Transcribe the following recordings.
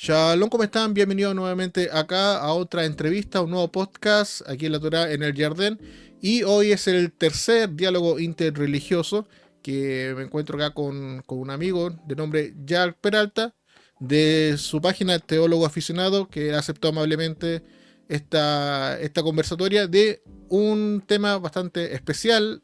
Shalom, ¿cómo están? Bienvenidos nuevamente acá a otra entrevista, a un nuevo podcast aquí en la Torá en el Jardín. Y hoy es el tercer diálogo interreligioso que me encuentro acá con un amigo de nombre Jack Peralta, de su página Teólogo Aficionado, que aceptó amablemente esta conversatoria de un tema bastante especial,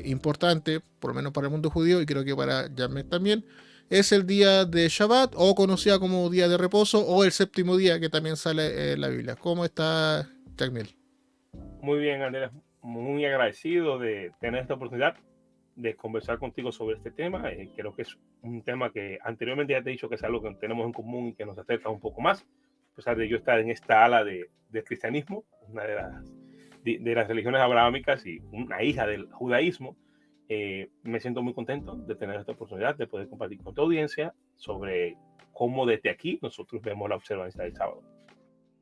importante, por lo menos para el mundo judío y creo que para Jamet también. Es el día de Shabbat, o conocida como día de reposo, o el séptimo día que también sale en la Biblia. ¿Cómo está Jackmel? Muy bien, Andrés, muy agradecido de tener esta oportunidad de conversar contigo sobre este tema. Creo que es un tema que anteriormente ya te he dicho que es algo que tenemos en común y que nos acerca un poco más, a pesar de yo estar en esta ala del cristianismo, una de las religiones abrahámicas y una hija del judaísmo. Me siento muy contento de tener esta oportunidad de poder compartir con tu audiencia sobre cómo desde aquí nosotros vemos la observancia del sábado.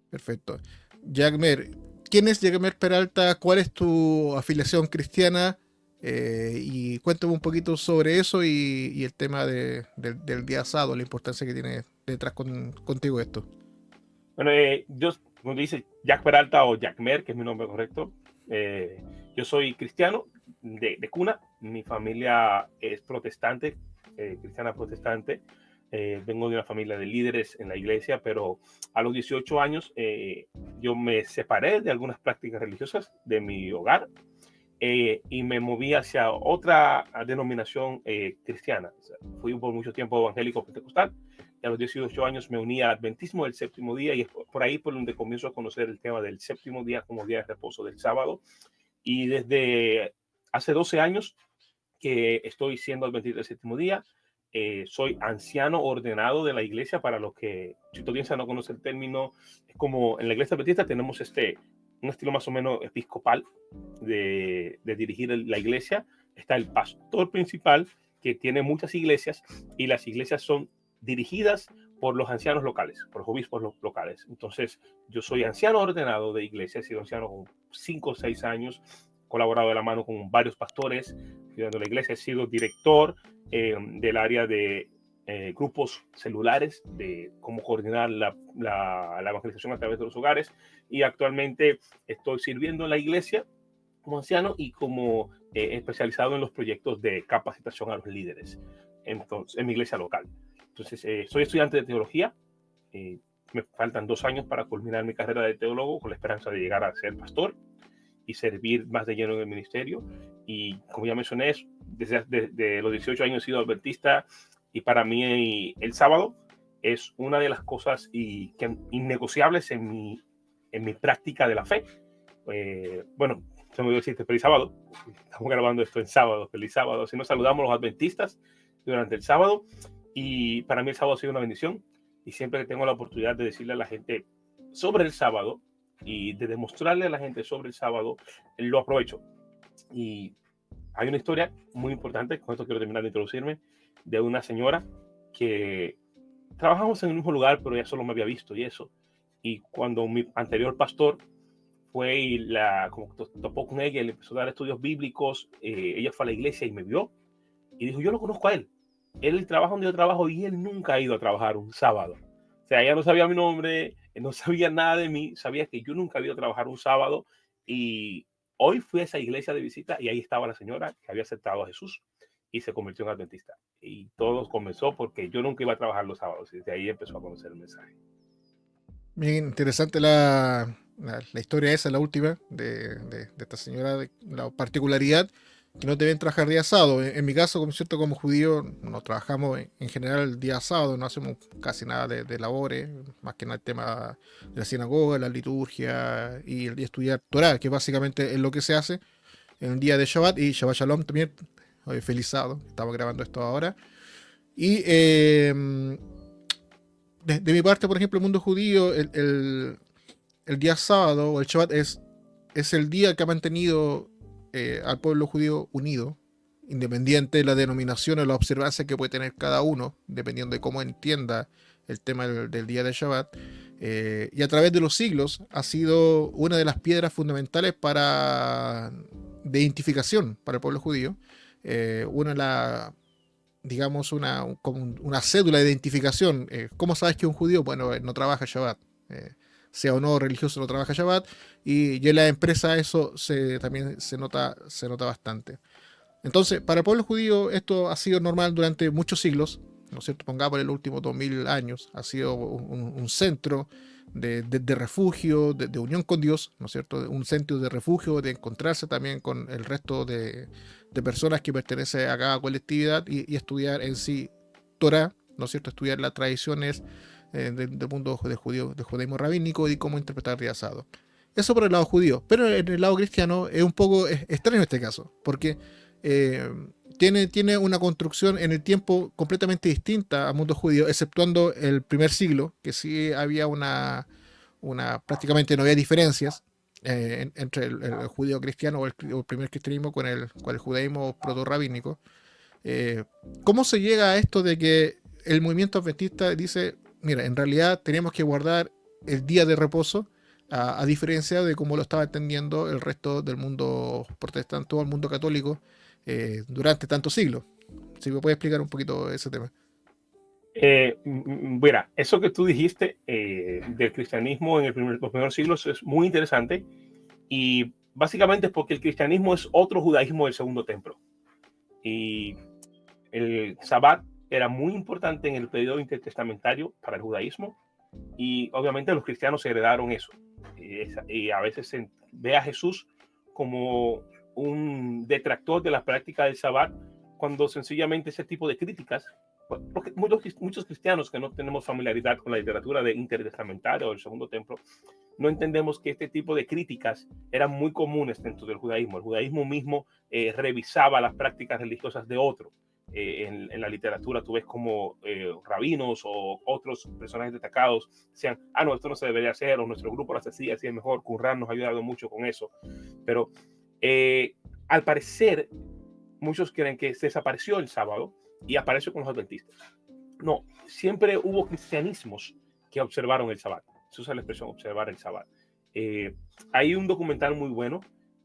Perfecto. Jackmer, ¿quién es Jackmer Peralta? ¿Cuál es tu afiliación cristiana? Y cuéntame un poquito sobre eso y el tema del día asado, la importancia que tiene detrás contigo esto. Bueno, yo, como dice, Jack Peralta o Jack Mer, que es mi nombre correcto. Eh, yo soy cristiano de cuna. Mi familia es protestante, cristiana protestante. Vengo de una familia de líderes en la iglesia, pero a los 18 años yo me separé de algunas prácticas religiosas de mi hogar y me moví hacia otra denominación cristiana. O sea, fui por mucho tiempo evangélico pentecostal y a los 18 años me uní al adventismo del séptimo día y es por ahí por donde comienzo a conocer el tema del séptimo día como día de reposo del sábado. Y desde hace 12 años que estoy siendo adventista del séptimo día. Soy anciano ordenado de la iglesia. Para los que, si tu audiencia no conoce el término, es como en la iglesia adventista tenemos un estilo más o menos episcopal de dirigir la iglesia. Está el pastor principal, que tiene muchas iglesias, y las iglesias son dirigidas por los ancianos locales, por los obispos locales. Entonces, yo soy anciano ordenado de iglesia, he sido anciano con 5 o 6 años, colaborado de la mano con varios pastores, cuidando la iglesia, he sido director del área de grupos celulares, de cómo coordinar la evangelización a través de los hogares, y actualmente estoy sirviendo en la iglesia como anciano y como especializado en los proyectos de capacitación a los líderes en mi iglesia local. Entonces, soy estudiante de teología. eh, Me faltan 2 años para culminar mi carrera de teólogo con la esperanza de llegar a ser pastor y servir más de lleno en el ministerio. Y como ya mencioné, desde los 18 años he sido adventista, y para mí el sábado es una de las cosas innegociables en mi práctica de la fe. Bueno, se me olvidó decirte feliz sábado. Estamos grabando esto en sábado. Feliz sábado. Si nos saludamos los adventistas durante el sábado. Y para mí el sábado ha sido una bendición. Y siempre que tengo la oportunidad de decirle a la gente sobre el sábado y de demostrarle a la gente sobre el sábado, lo aprovecho. Y hay una historia muy importante, con esto quiero terminar de introducirme, de una señora que trabajamos en el mismo lugar, pero ella solo me había visto y eso. Y cuando mi anterior pastor fue y como topó con ella y le empezó a dar estudios bíblicos, ella fue a la iglesia y me vio y dijo, yo lo conozco a él. Él trabaja donde yo trabajo y él nunca ha ido a trabajar un sábado. O sea, ella no sabía mi nombre, no sabía nada de mí, sabía que yo nunca había ido a trabajar un sábado. Y hoy fui a esa iglesia de visita y ahí estaba la señora que había aceptado a Jesús y se convirtió en adventista. Y todo comenzó porque yo nunca iba a trabajar los sábados y desde ahí empezó a conocer el mensaje. Bien interesante la historia esa, la última, de esta señora, la particularidad que no deben trabajar día sábado. En mi caso, como cierto, como judío, no trabajamos en general el día sábado, no hacemos casi nada de labores, más que nada el tema de la sinagoga, la liturgia y el día estudiar Torah, que básicamente es lo que se hace en el día de Shabbat y Shabbat Shalom también. Hoy feliz sábado, estamos grabando esto ahora. Y de mi parte, por ejemplo, el mundo judío, el día sábado o el Shabbat es el día que ha mantenido al pueblo judío unido, independiente de la denominación o la observancia que puede tener cada uno, dependiendo de cómo entienda el tema del día de Shabbat. Y a través de los siglos ha sido una de las piedras fundamentales de identificación para el pueblo judío. Una digamos, como una cédula de identificación. ¿Cómo sabes que un judío? Bueno, no trabaja Shabbat. Sea o no religioso, no trabaja Shabbat. Y en la empresa eso también se nota bastante. Entonces, para el pueblo judío esto ha sido normal durante muchos siglos, ¿no es cierto? Pongamos en los últimos 2000 años, ha sido un centro de refugio, de unión con Dios, ¿no es cierto? Un centro de refugio, de encontrarse también con el resto de personas que pertenecen a cada colectividad y estudiar en sí Torah, ¿no es cierto? Estudiar las tradiciones del mundo de judaísmo rabínico y cómo interpretar el asado. Eso por el lado judío, pero en el lado cristiano es un poco extraño este caso, porque eh, tiene una construcción en el tiempo completamente distinta al mundo judío, exceptuando el primer siglo, que sí había prácticamente no había diferencias entre el judío cristiano o el primer cristianismo con el judaísmo proto-rabínico. Eh, ¿Cómo se llega a esto de que el movimiento adventista dice, mira, en realidad tenemos que guardar el día de reposo, a diferencia de cómo lo estaba entendiendo el resto del mundo protestante o el mundo católico durante tantos siglos? Si me puedes explicar un poquito ese tema. Mira, eso que tú dijiste del cristianismo en los primeros siglos es muy interesante y básicamente es porque el cristianismo es otro judaísmo del segundo templo y el Sabbat era muy importante en el periodo intertestamentario para el judaísmo y obviamente los cristianos heredaron eso y a veces se ve a Jesús como un detractor de la práctica del Sabbat cuando sencillamente ese tipo de críticas, porque muchos cristianos que no tenemos familiaridad con la literatura de intertestamentario o del segundo templo, no entendemos que este tipo de críticas eran muy comunes dentro del judaísmo. El judaísmo mismo revisaba las prácticas religiosas de otro. En la literatura tú ves como rabinos o otros personajes destacados decían, no, esto no se debería hacer, o nuestro grupo lo hacía así es mejor. Qumran nos ha ayudado mucho con eso. Pero al parecer, muchos creen que se desapareció el sábado y apareció con los adventistas. No, siempre hubo cristianismos que observaron el sábado. Se usa la expresión observar el sábado. Hay un documental muy bueno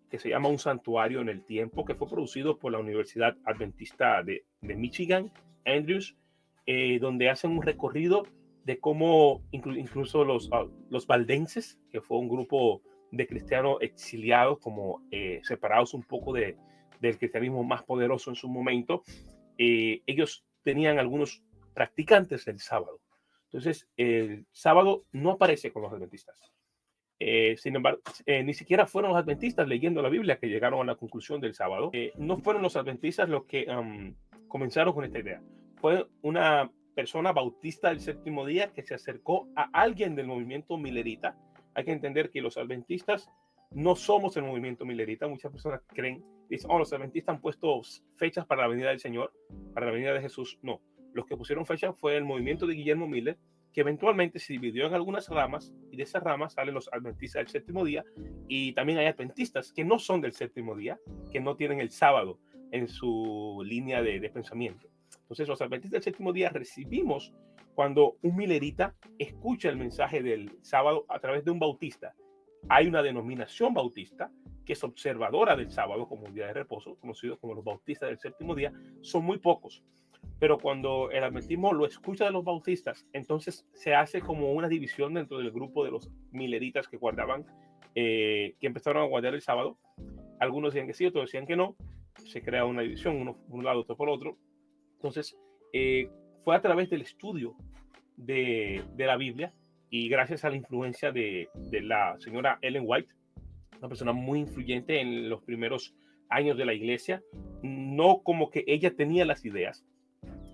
que se llama Un santuario en el tiempo, que fue producido por la Universidad Adventista de Michigan, Andrews, donde hacen un recorrido de cómo incluso los valdenses, que fue un grupo de cristianos exiliados, como separados un poco del cristianismo más poderoso en su momento, ellos tenían algunos practicantes del sábado. Entonces, el sábado no aparece con los adventistas. Sin embargo, ni siquiera fueron los adventistas leyendo la Biblia que llegaron a la conclusión del sábado. No fueron los adventistas los que comenzaron con esta idea. Fue una persona bautista del séptimo día que se acercó a alguien del movimiento milerita. Hay que entender que los adventistas no somos el movimiento milerita. Muchas personas creen, dicen, los adventistas han puesto fechas para la venida del Señor, para la venida de Jesús. No, los que pusieron fechas fue el movimiento de Guillermo Miller, que eventualmente se dividió en algunas ramas, y de esas ramas salen los adventistas del séptimo día, y también hay adventistas que no son del séptimo día, que no tienen el sábado en su línea de pensamiento. Entonces, los adventistas del séptimo día recibimos cuando un milerita escucha el mensaje del sábado a través de un bautista. Hay una denominación bautista que es observadora del sábado como un día de reposo, conocidos como los bautistas del séptimo día. Son muy pocos, pero cuando el adventismo lo escucha de los bautistas, entonces se hace como una división dentro del grupo de los mileritas que guardaban, que empezaron a guardar el sábado. Algunos decían que sí, otros decían que no. Se crea una división, uno por un lado, otro por otro. Entonces, fue a través del estudio de la Biblia y gracias a la influencia de la señora Ellen White, una persona muy influyente en los primeros años de la iglesia, no como que ella tenía las ideas,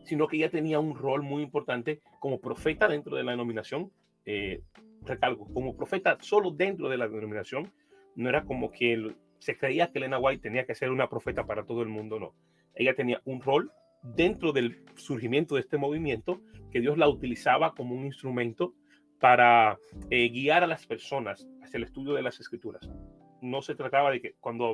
sino que ella tenía un rol muy importante como profeta dentro de la denominación. Recalco, como profeta solo dentro de la denominación. No era como que se creía que Elena White tenía que ser una profeta para todo el mundo, no. Ella tenía un rol dentro del surgimiento de este movimiento, que Dios la utilizaba como un instrumento para guiar a las personas hacia el estudio de las escrituras. No se trataba de que cuando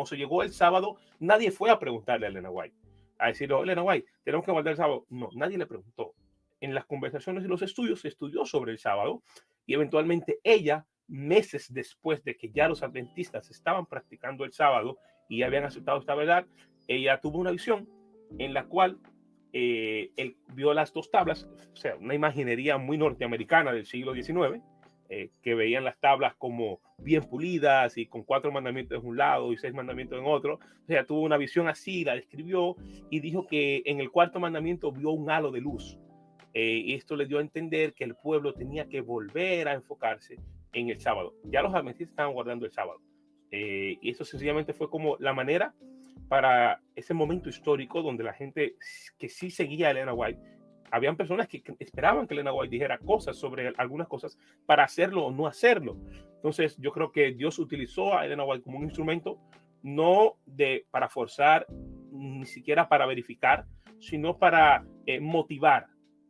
se llegó el sábado, nadie fue a preguntarle a Elena White, a decirle, Elena White, tenemos que guardar el sábado. No, nadie le preguntó. En las conversaciones y los estudios se estudió sobre el sábado y eventualmente ella, meses después de que ya los adventistas estaban practicando el sábado y habían aceptado esta verdad, ella tuvo una visión en la cual él vio las dos tablas, o sea, una imaginería muy norteamericana del siglo XIX, que veían las tablas como bien pulidas y con 4 mandamientos en un lado y 6 mandamientos en otro. O sea, tuvo una visión así, la describió y dijo que en el 4.º mandamiento vio un halo de luz. Y esto le dio a entender que el pueblo tenía que volver a enfocarse en el sábado. Ya los adventistas estaban guardando el sábado. Y eso sencillamente fue como la manera para ese momento histórico donde la gente que sí seguía a Elena White, habían personas que esperaban que Elena White dijera cosas sobre algunas cosas para hacerlo o no hacerlo. Entonces yo creo que Dios utilizó a Elena White como un instrumento no para forzar, ni siquiera para verificar, sino para motivar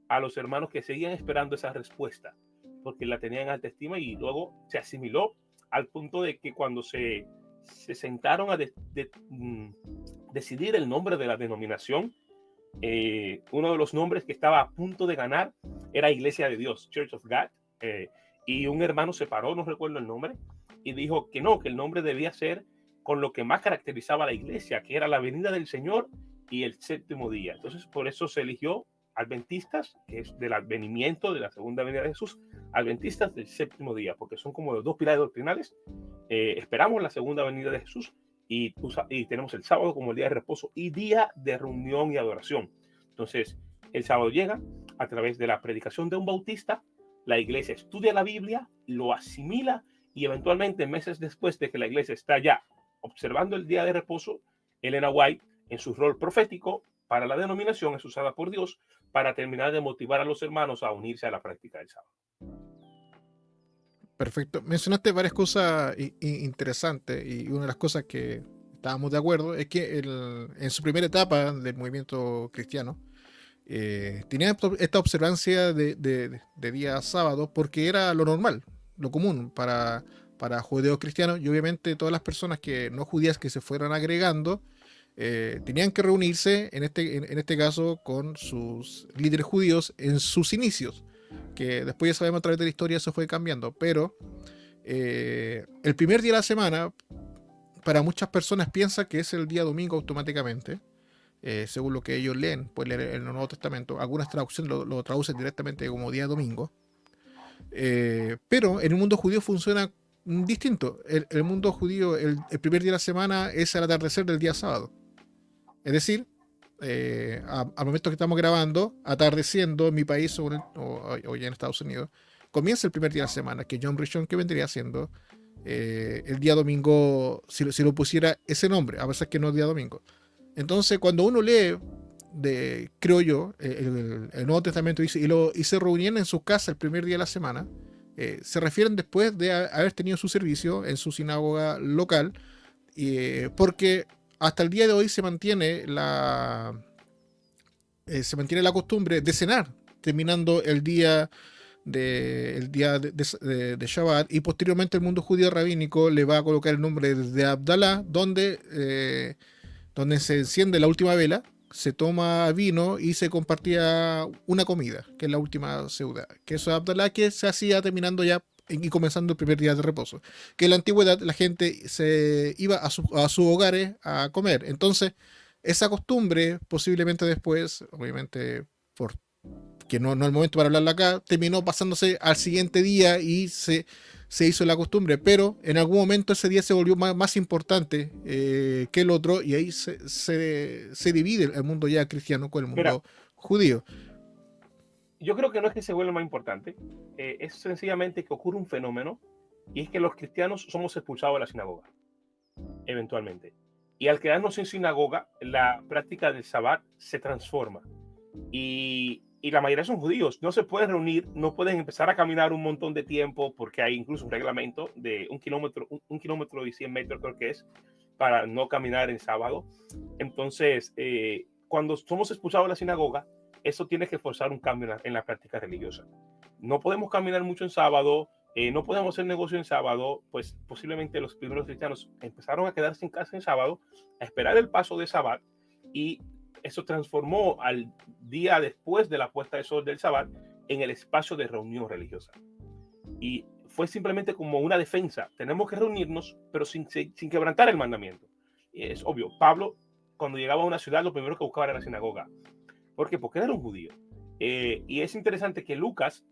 a los hermanos que seguían esperando esa respuesta, porque la tenían en alta estima, y luego se asimiló al punto de que cuando se sentaron a decidir el nombre de la denominación, uno de los nombres que estaba a punto de ganar era Iglesia de Dios, Church of God, y un hermano se paró, no recuerdo el nombre, y dijo que no, que el nombre debía ser con lo que más caracterizaba a la iglesia, que era la venida del Señor y el séptimo día. Entonces, por eso se eligió Adventistas, que es del advenimiento de la segunda venida de Jesús, Adventistas del séptimo día, porque son como los dos pilares doctrinales. Esperamos la segunda venida de Jesús y tenemos el sábado como el día de reposo y día de reunión y adoración. Entonces, el sábado llega a través de la predicación de un bautista, la iglesia estudia la Biblia, lo asimila, y eventualmente, meses después de que la iglesia está ya observando el día de reposo, Elena White, en su rol profético para la denominación, es usada por Dios para terminar de motivar a los hermanos a unirse a la práctica del sábado. Perfecto. Mencionaste varias cosas interesantes, y una de las cosas que estábamos de acuerdo es que en su primera etapa del movimiento cristiano tenía esta observancia de día sábado porque era lo normal, lo común para judeos cristianos, y obviamente todas las personas que no judías que se fueran agregando tenían que reunirse en este caso con sus líderes judíos en sus inicios, que después ya sabemos a través de la historia eso fue cambiando, pero el primer día de la semana para muchas personas piensa que es el día domingo automáticamente, según lo que ellos leen, pues leer en el Nuevo Testamento. Algunas traducciones lo traducen directamente como día domingo, pero en el mundo judío funciona distinto. El mundo judío, el primer día de la semana es al atardecer del día sábado, es decir, al momento que estamos grabando, atardeciendo en mi país o ya en Estados Unidos, comienza el primer día de la semana, que Yom Rishon, que vendría siendo el día domingo, si lo pusiera ese nombre, a pesar que no es día domingo. Entonces, cuando uno lee, creo yo, el Nuevo Testamento dice, y se reunían en sus casas el primer día de la semana, se refieren después de haber tenido su servicio en su sinagoga local, porque hasta el día de hoy se mantiene la costumbre de cenar, terminando el día de Shabbat, y posteriormente el mundo judío rabínico le va a colocar el nombre de Abdalá, donde se enciende la última vela, se toma vino y se compartía una comida, que es la última seuda, que eso es Abdalá, que se hacía terminando ya y comenzando el primer día de reposo. Que en la antigüedad la gente se iba a sus hogares a comer. Entonces, esa costumbre, posiblemente después, obviamente, que no es el momento para hablarla acá, terminó pasándose al siguiente día y se hizo la costumbre, pero en algún momento ese día se volvió más importante que el otro, y ahí se divide el mundo ya cristiano con el mundo judío. Yo creo que no es que se vuelva más importante, es sencillamente que ocurre un fenómeno, y es que los cristianos somos expulsados de la sinagoga, eventualmente. Y al quedarnos sin sinagoga, la práctica del Sabbat se transforma. Y la mayoría son judíos, no se pueden reunir, no pueden empezar a caminar un montón de tiempo, porque hay incluso un reglamento de 1 kilómetro y 100 metros, creo que es, para no caminar en sábado. Entonces, cuando somos expulsados de la sinagoga, eso tiene que forzar un cambio en la práctica religiosa. No podemos caminar mucho en sábado, no podemos hacer negocio en sábado, pues posiblemente los primeros cristianos empezaron a quedarse en casa en sábado, a esperar el paso de Sabbat, y eso transformó al día después de la puesta de sol del Sabbat en el espacio de reunión religiosa. Y fue simplemente como una defensa. Tenemos que reunirnos, pero sin quebrantar el mandamiento. Y es obvio, Pablo, cuando llegaba a una ciudad, lo primero que buscaba era la sinagoga. ¿Por qué? Porque él era un judío. Y es interesante que Lucas,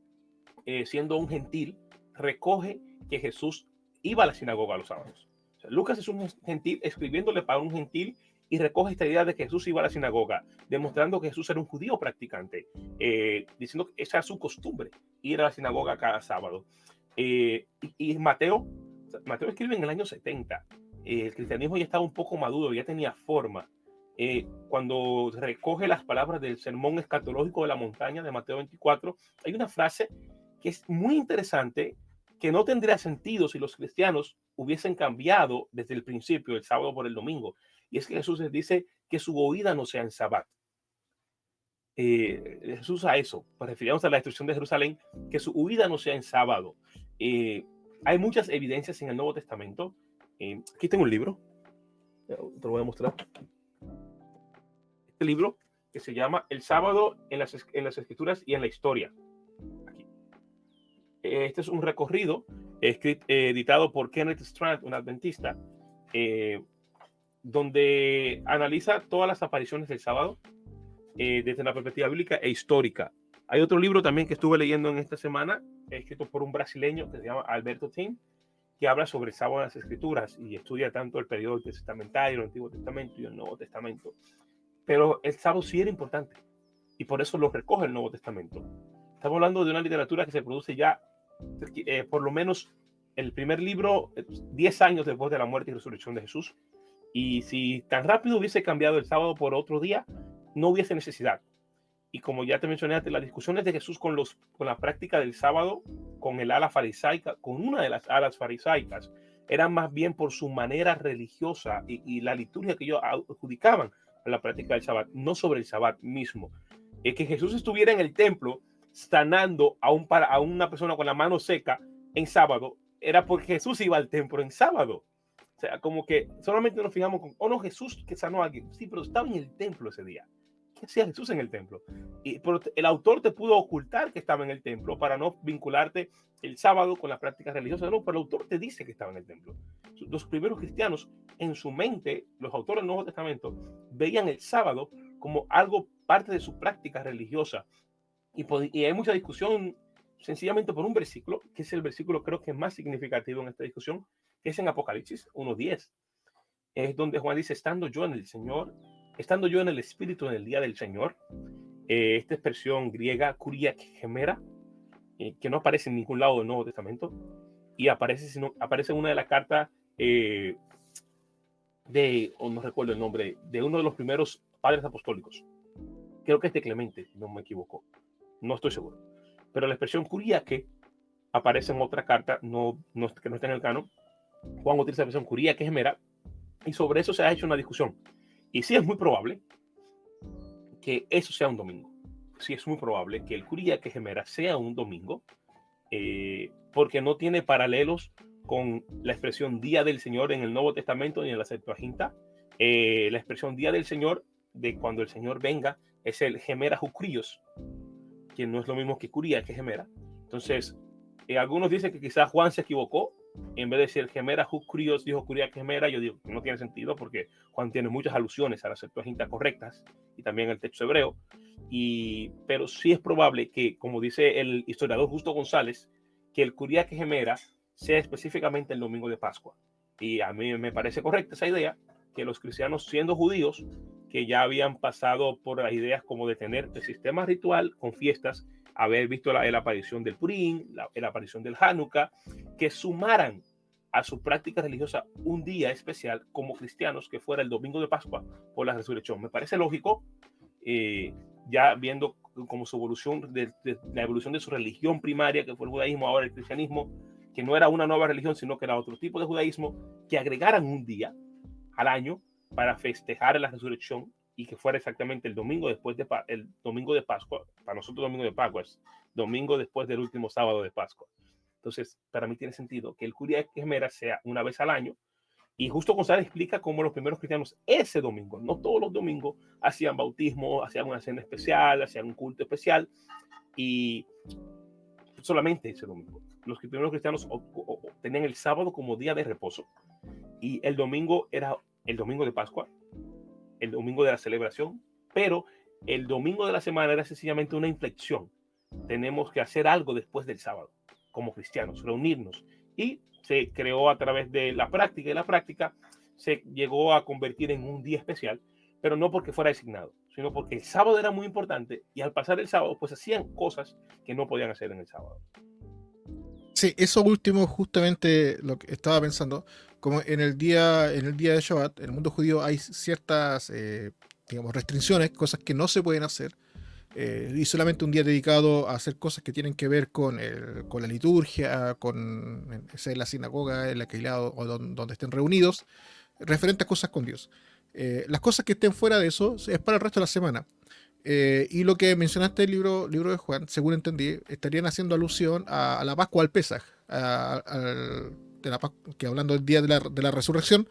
siendo un gentil, recoge que Jesús iba a la sinagoga los sábados. O sea, Lucas es un gentil escribiéndole para un gentil y recoge esta idea de que Jesús iba a la sinagoga, demostrando que Jesús era un judío practicante, diciendo que esa era su costumbre, ir a la sinagoga cada sábado. Y Mateo escribe en el año 70. El cristianismo ya estaba un poco maduro, ya tenía forma. Cuando recoge las palabras del sermón escatológico de la montaña de Mateo 24, hay una frase que es muy interesante, que no tendría sentido si los cristianos hubiesen cambiado desde el principio el sábado por el domingo. Y es que Jesús les dice que su huida no sea en Sabbat. Jesús a eso, pues refiriéndose a la destrucción de Jerusalén, que su huida no sea en sábado. Hay muchas evidencias en el Nuevo Testamento. Aquí tengo un libro, te lo voy a mostrar. Este libro que se llama El sábado en las Escrituras y en la Historia. Aquí. Este es un recorrido editado por Kenneth Strand, un adventista, donde analiza todas las apariciones del sábado desde la perspectiva bíblica e histórica. Hay otro libro también que estuve leyendo en esta semana, escrito por un brasileño que se llama Alberto Tim, que habla sobre el sábado en las Escrituras y estudia tanto el periodo testamentario, el Antiguo Testamento y el Nuevo Testamento. Pero el sábado sí era importante y por eso lo recoge el Nuevo Testamento. Estamos hablando de una literatura que se produce ya por lo menos el primer libro 10 años después de la muerte y resurrección de Jesús. Y si tan rápido hubiese cambiado el sábado por otro día, no hubiese necesidad. Y como ya te mencioné antes, las discusiones de Jesús con la práctica del sábado, con el ala farisaica, con una de las alas farisaicas, eran más bien por su manera religiosa y la liturgia que ellos adjudicaban a la práctica del sábado, no sobre el sábado mismo. Que Jesús estuviera en el templo sanando a una persona con la mano seca en sábado, era porque Jesús iba al templo en sábado. O sea, como que solamente nos fijamos con, oh no, Jesús que sanó a alguien. Sí, pero estaba en el templo ese día. ¿Qué hacía Jesús en el templo? Y el autor te pudo ocultar que estaba en el templo para no vincularte el sábado con las prácticas religiosas. No, pero el autor te dice que estaba en el templo. Los primeros cristianos, en su mente, los autores del Nuevo Testamento, veían el sábado como algo parte de su práctica religiosa. Y hay mucha discusión sencillamente por un versículo, que es el versículo creo que es más significativo en esta discusión, que es en Apocalipsis 1:10. Es donde Juan dice, estando yo en el Espíritu en el día del Señor. Esta expresión griega, kuria gemera, que no aparece en ningún lado del Nuevo Testamento, y aparece en una de las cartas no recuerdo el nombre, de uno de los primeros padres apostólicos. Creo que es de Clemente, si no me equivoco. No estoy seguro. Pero la expresión kuriake aparece en otra carta, que no está en el canon. Juan utiliza la expresión kuriake gemera, y sobre eso se ha hecho una discusión. Y sí es muy probable que eso sea un domingo. Sí es muy probable que el kuriake gemera sea un domingo, porque no tiene paralelos con la expresión Día del Señor en el Nuevo Testamento ni en la Septuaginta. La expresión Día del Señor, de cuando el Señor venga, es el gemera jukrios, que no es lo mismo que kuriake gemera. Entonces, algunos dicen que quizás Juan se equivocó. En vez de decir gemera jukrios, dijo kuriake gemera. Yo digo que no tiene sentido porque Juan tiene muchas alusiones a las Septuagintas correctas y también el texto hebreo. Pero sí es probable que, como dice el historiador Justo González, que el kuriake gemera sea específicamente el domingo de Pascua. Y a mí me parece correcta esa idea, que los cristianos, siendo judíos, que ya habían pasado por las ideas como de tener el sistema ritual con fiestas, haber visto la aparición del Purim, la aparición del Hanukkah, que sumaran a su práctica religiosa un día especial como cristianos que fuera el domingo de Pascua por la resurrección. Me parece lógico, ya viendo como su evolución, la evolución de su religión primaria, que fue el judaísmo, ahora el cristianismo, que no era una nueva religión, sino que era otro tipo de judaísmo, que agregaran un día al año para festejar la resurrección y que fuera exactamente el domingo después el domingo de Pascua. Para nosotros domingo de Pascua es domingo después del último sábado de Pascua. Entonces, para mí tiene sentido que el kuriake gemera sea una vez al año. Y Justo González explica cómo los primeros cristianos ese domingo, no todos los domingos, hacían bautismo, hacían una cena especial, hacían un culto especial, y solamente ese domingo. Los primeros cristianos tenían el sábado como día de reposo, y el domingo era el domingo de Pascua, el domingo de la celebración, pero el domingo de la semana era sencillamente una inflexión. Tenemos que hacer algo después del sábado, como cristianos, reunirnos. Y se creó a través de la práctica, y la práctica se llegó a convertir en un día especial, pero no porque fuera designado, sino porque el sábado era muy importante y al pasar el sábado, pues hacían cosas que no podían hacer en el sábado. Sí, eso último justamente lo que estaba pensando, como en el día de Shabbat, en el mundo judío hay ciertas, digamos, restricciones, cosas que no se pueden hacer, y solamente un día dedicado a hacer cosas que tienen que ver con la liturgia, con sea, la sinagoga, el aquilado o donde estén reunidos, referentes a cosas con Dios. Las cosas que estén fuera de eso es para el resto de la semana. Y lo que mencionaste el libro de Juan, según entendí, estarían haciendo alusión a la Pascua, al Pesaj, que hablando del día de la resurrección,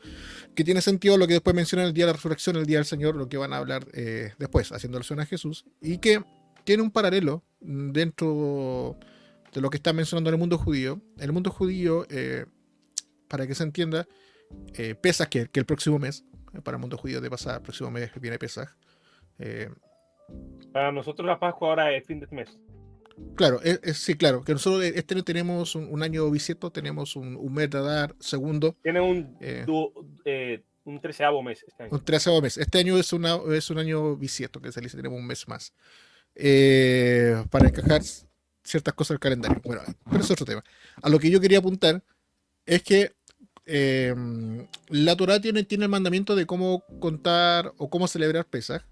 que tiene sentido lo que después menciona el día de la resurrección, el día del Señor, lo que van a hablar después, haciendo alusión a Jesús, y que tiene un paralelo dentro de lo que está mencionando en el mundo judío. En el mundo judío, para que se entienda, Pesaj, que el próximo mes, para el mundo judío de pasada, el próximo mes viene Pesaj. Para nosotros la Pascua ahora es fin de mes. Claro, sí, claro, que nosotros este año tenemos un año bisiesto, tenemos un mes de Adar, segundo. Tiene un 13º mes este año. Un 13º mes. Este año es un año bisiesto, que se dice, tenemos un mes más. Para encajar ciertas cosas del calendario. Bueno, pero es otro tema. A lo que yo quería apuntar es que la Torá tiene el mandamiento de cómo contar o cómo celebrar Pesaj.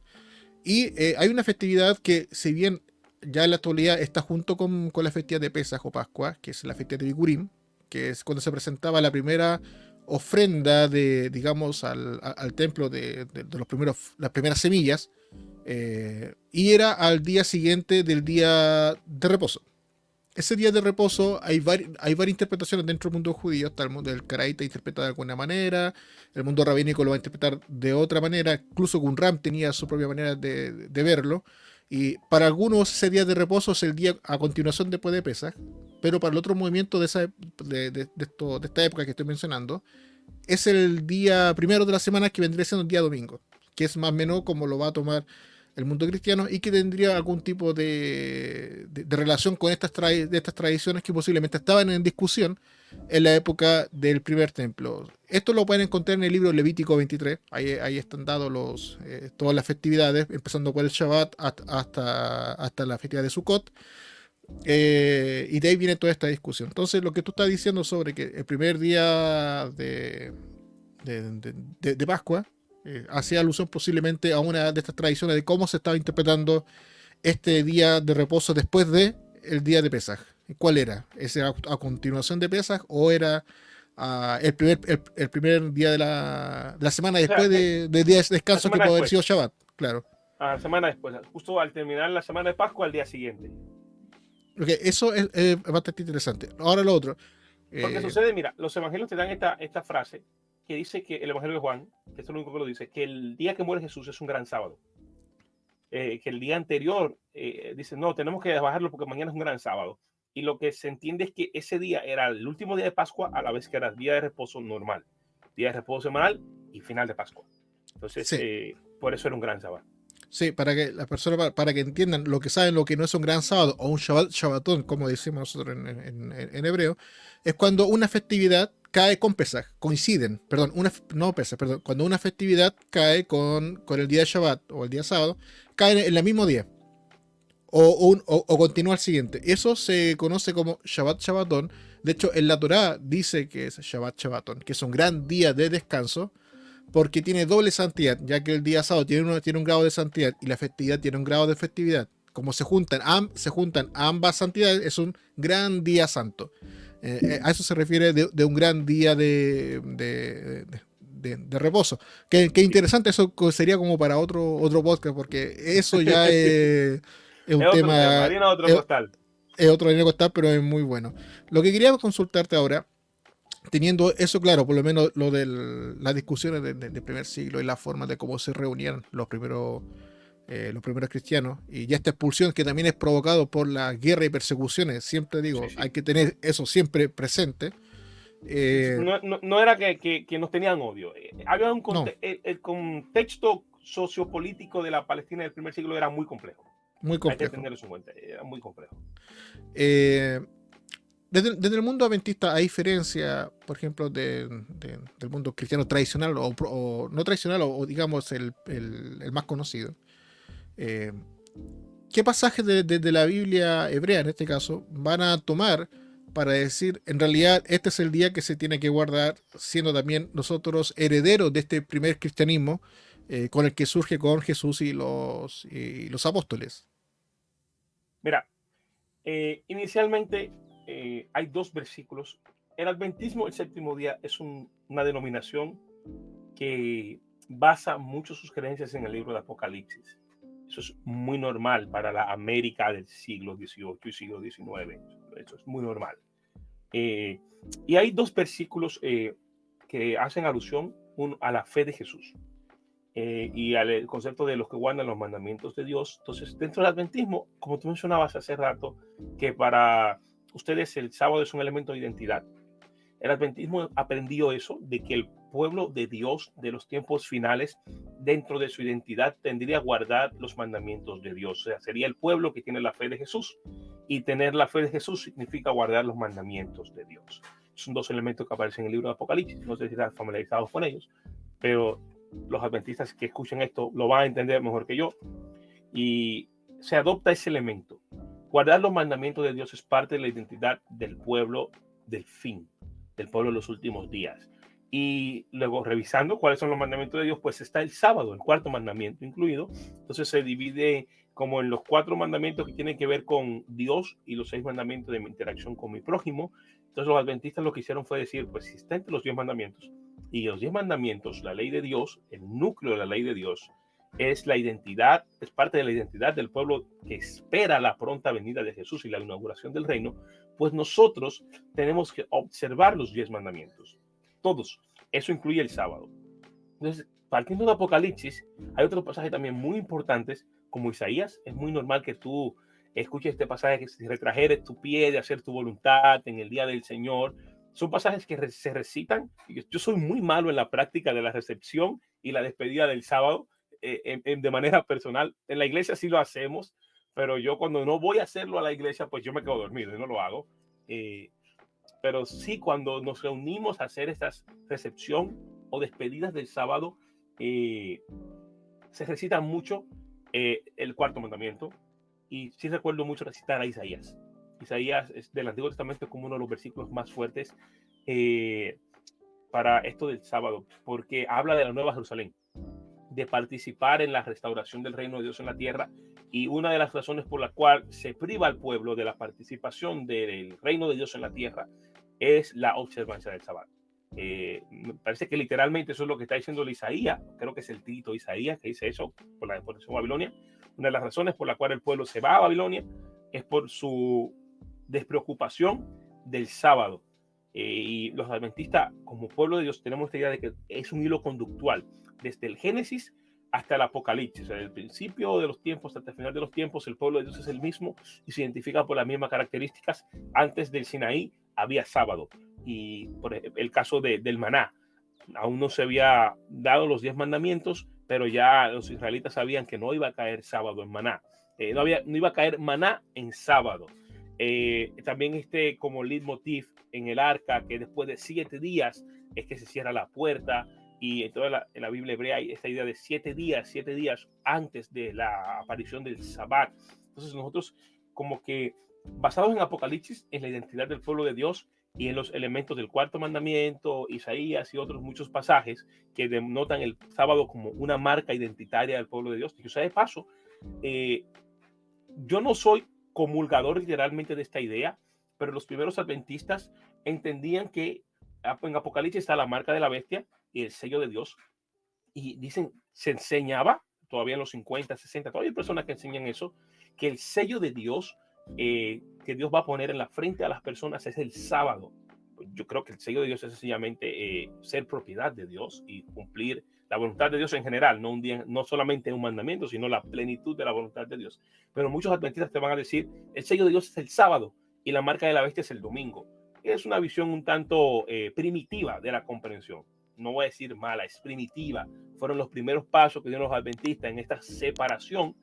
Y hay una festividad que, si bien ya en la actualidad está junto con la festividad de Pesaj o Pascua, que es la festividad de Bikurim, que es cuando se presentaba la primera ofrenda digamos, al templo de las primeras semillas, y era al día siguiente del día de reposo. Ese día de reposo hay varias interpretaciones dentro del mundo judío. Está el mundo del Karaita interpreta de alguna manera, el mundo rabínico lo va a interpretar de otra manera, incluso Qumran tenía su propia manera de verlo, y para algunos ese día de reposo es el día a continuación después de Pesaj, pero para el otro movimiento de esta época que estoy mencionando, es el día primero de la semana, que vendría siendo el día domingo, que es más o menos como lo va a tomar el mundo cristiano, y que tendría algún tipo de relación con estas tradiciones que posiblemente estaban en discusión en la época del primer templo. Esto lo pueden encontrar en el libro Levítico 23, ahí están dados todas las festividades, empezando por el Shabbat hasta la festividad de Sukkot, y de ahí viene toda esta discusión. Entonces, lo que tú estás diciendo sobre que el primer día de Pascua hacía alusión posiblemente a una de estas tradiciones de cómo se estaba interpretando este día de reposo después de el día de Pesaj. ¿Cuál era? ¿Esa a continuación de Pesaj o era el primer día de la semana después del día de descanso que puede haber sido Shabbat? Claro. La semana después, justo al terminar la semana de Pascua, al día siguiente. Okay, eso es bastante interesante. Ahora lo otro. Porque sucede, mira, los evangelios te dan esta frase que dice que el evangelio de Juan, que es lo único que lo dice, que el día que muere Jesús es un gran sábado. Que el día anterior dice, no, tenemos que bajarlo porque mañana es un gran sábado. Y lo que se entiende es que ese día era el último día de Pascua, a la vez que era día de reposo normal, día de reposo semanal y final de Pascua. Entonces, sí. Por eso era un gran sábado. Sí, para que las personas, para que entiendan lo que saben, lo que no es un gran sábado o un Shabbatón, como decimos nosotros en hebreo, es cuando una festividad cae con Pesaj, coinciden, perdón, cuando una festividad cae con el día de Shabbat o el día sábado, caen en el mismo día o continúa el siguiente. Eso se conoce como Shabbatón. De hecho, en la Torá dice que es Shabbatón, que es un gran día de descanso, porque tiene doble santidad, ya que el día sábado tiene un grado de santidad y la festividad tiene un grado de festividad. Como se juntan ambas santidades, es un gran día santo. A eso se refiere de un gran día de reposo. Qué interesante, eso sería como para otro podcast, porque eso ya es un tema. Es otro harina costal, pero es muy bueno. Lo que quería consultarte ahora, teniendo eso claro, por lo menos lo de las discusiones del primer siglo y la forma de cómo se reunían los primeros cristianos, y ya esta expulsión que también es provocado por la guerra y persecuciones, siempre digo, sí. Hay que tener eso siempre presente. No era que nos tenían odio, había el contexto sociopolítico de la Palestina del primer siglo era muy complejo. Muy Hay que complejo. tener eso en cuenta, era muy complejo. Desde el mundo adventista, ¿hay diferencia, por ejemplo, del mundo cristiano tradicional o no tradicional o digamos el más conocido? Eh, ¿Qué pasajes de la Biblia hebrea, en este caso, van a tomar para decir, en realidad, este es el día que se tiene que guardar, siendo también nosotros herederos de este primer cristianismo con el que surge con Jesús y los apóstoles? Mira, inicialmente hay dos versículos. El adventismo, el séptimo día, es una denominación que basa mucho sus creencias en el libro de Apocalipsis. Eso es muy normal para la América del siglo XVIII y siglo XIX. Eso es muy normal. Y hay dos versículos que hacen alusión a la fe de Jesús y al concepto de los que guardan los mandamientos de Dios. Entonces, dentro del adventismo, como tú mencionabas hace rato, que para ustedes el sábado es un elemento de identidad, el adventismo aprendió eso, de que el pueblo de Dios de los tiempos finales, dentro de su identidad, tendría a guardar los mandamientos de Dios. O sea, sería el pueblo que tiene la fe de Jesús. Y tener la fe de Jesús significa guardar los mandamientos de Dios. Son dos elementos que aparecen en el libro de Apocalipsis. No sé si están familiarizados con ellos, pero los adventistas que escuchen esto lo van a entender mejor que yo. Y se adopta ese elemento. Guardar los mandamientos de Dios es parte de la identidad del pueblo del fin, del pueblo de los últimos días. Y luego, revisando cuáles son los mandamientos de Dios, pues está el sábado, el cuarto mandamiento incluido. Entonces se divide como en los 4 mandamientos que tienen que ver con Dios y los 6 mandamientos de mi interacción con mi prójimo. Entonces los adventistas lo que hicieron fue decir, pues si está entre los 10 mandamientos y los 10 mandamientos, la ley de Dios, el núcleo de la ley de Dios, es la identidad, es parte de la identidad del pueblo que espera la pronta venida de Jesús y la inauguración del reino, pues nosotros tenemos que observar los 10 mandamientos. Todos. Eso incluye el sábado. Entonces, partiendo de Apocalipsis, hay otros pasajes también muy importantes, como Isaías. Es muy normal que tú escuches este pasaje, que si retrajeres tu pie de hacer tu voluntad en el día del Señor. Son pasajes que se recitan. Yo soy muy malo en la práctica de la recepción y la despedida del sábado de manera personal. En la iglesia sí lo hacemos, pero yo cuando no voy a hacerlo a la iglesia, pues yo me quedo dormido y no lo hago. Pero sí, cuando nos reunimos a hacer estas recepción o despedidas del sábado, se recita mucho el cuarto mandamiento. Y sí recuerdo mucho recitar a Isaías. Isaías es del Antiguo Testamento como uno de los versículos más fuertes para esto del sábado, porque habla de la Nueva Jerusalén, de participar en la restauración del reino de Dios en la tierra. Y una de las razones por la cual se priva al pueblo de la participación del reino de Dios en la tierra es la observancia del sábado. Me parece que literalmente eso es lo que está diciendo Isaías, creo que es el Tito Isaías que dice eso por la deportación a Babilonia. Una de las razones por la cual el pueblo se va a Babilonia es por su despreocupación del sábado. Y los adventistas, como pueblo de Dios, tenemos esta idea de que es un hilo conductual desde el Génesis hasta el Apocalipsis. Desde el principio de los tiempos hasta el final de los tiempos, el pueblo de Dios es el mismo y se identifica por las mismas características. Antes del Sinaí había sábado. Y por el caso del maná, aún no se había dado los 10 mandamientos, pero ya los israelitas sabían que no iba a caer sábado en maná. No iba a caer maná en sábado. También como leitmotiv en el arca, que después de 7 días es que se cierra la puerta. Y en en la Biblia hebrea hay esta idea de 7 días antes de la aparición del Sabbat. Entonces nosotros como que basados en Apocalipsis, en la identidad del pueblo de Dios y en los elementos del cuarto mandamiento, Isaías y otros muchos pasajes que denotan el sábado como una marca identitaria del pueblo de Dios. Y o sea, de paso, yo no soy comulgador literalmente de esta idea, pero los primeros adventistas entendían que en Apocalipsis está la marca de la bestia y el sello de Dios. Y dicen, se enseñaba todavía en los 50, 60, todavía hay personas que enseñan eso, que el sello de Dios que Dios va a poner en la frente a las personas es el sábado. Yo creo que el sello de Dios es sencillamente ser propiedad de Dios y cumplir la voluntad de Dios en general, no, no solamente un mandamiento, sino la plenitud de la voluntad de Dios. Pero muchos adventistas te van a decir, el sello de Dios es el sábado y la marca de la bestia es el domingo. Es una visión un tanto primitiva de la comprensión. no voy a decir mala, es primitiva. Fueron los primeros pasos que dieron los adventistas en esta separación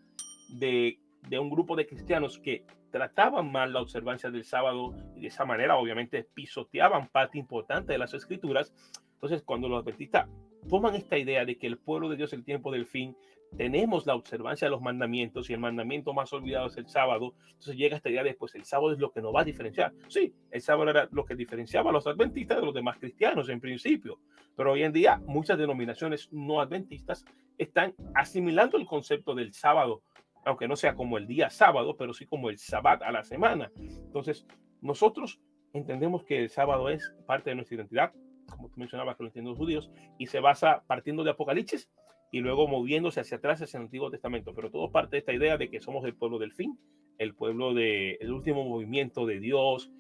de un grupo de cristianos que trataban mal la observancia del sábado y de esa manera obviamente pisoteaban parte importante de las escrituras. Entonces, cuando los adventistas toman esta idea de que el pueblo de Dios, el tiempo del fin, tenemos la observancia de los mandamientos y el mandamiento más olvidado es el sábado, entonces llega esta idea de pues el sábado es lo que nos va a diferenciar. Sí, el sábado era lo que diferenciaba a los adventistas de los demás cristianos en principio, pero hoy en día muchas denominaciones no adventistas están asimilando el concepto del sábado, aunque no sea como el día sábado, pero sí como el sabbat a la semana. Entonces, nosotros entendemos que el sábado es parte de nuestra identidad, como tú mencionabas que lo entienden los judíos, y se basa partiendo de Apocalipsis y luego moviéndose hacia atrás hacia el Antiguo Testamento. Pero todo parte de esta idea de que somos el pueblo del fin, el pueblo del último movimiento de Dios.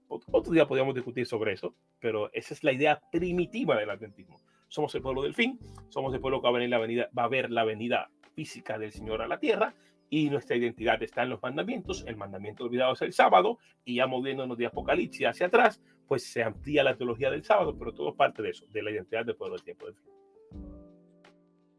Otro día podríamos discutir sobre eso, pero esa es la idea primitiva del adventismo. Somos el pueblo del fin, somos el pueblo que va a ver la venida física del Señor a la tierra, y nuestra identidad está en los mandamientos. El mandamiento olvidado es el sábado, y ya moviéndonos de Apocalipsis hacia atrás, pues se amplía la teología del sábado, pero todo parte de eso, de la identidad del pueblo del tiempo del fin.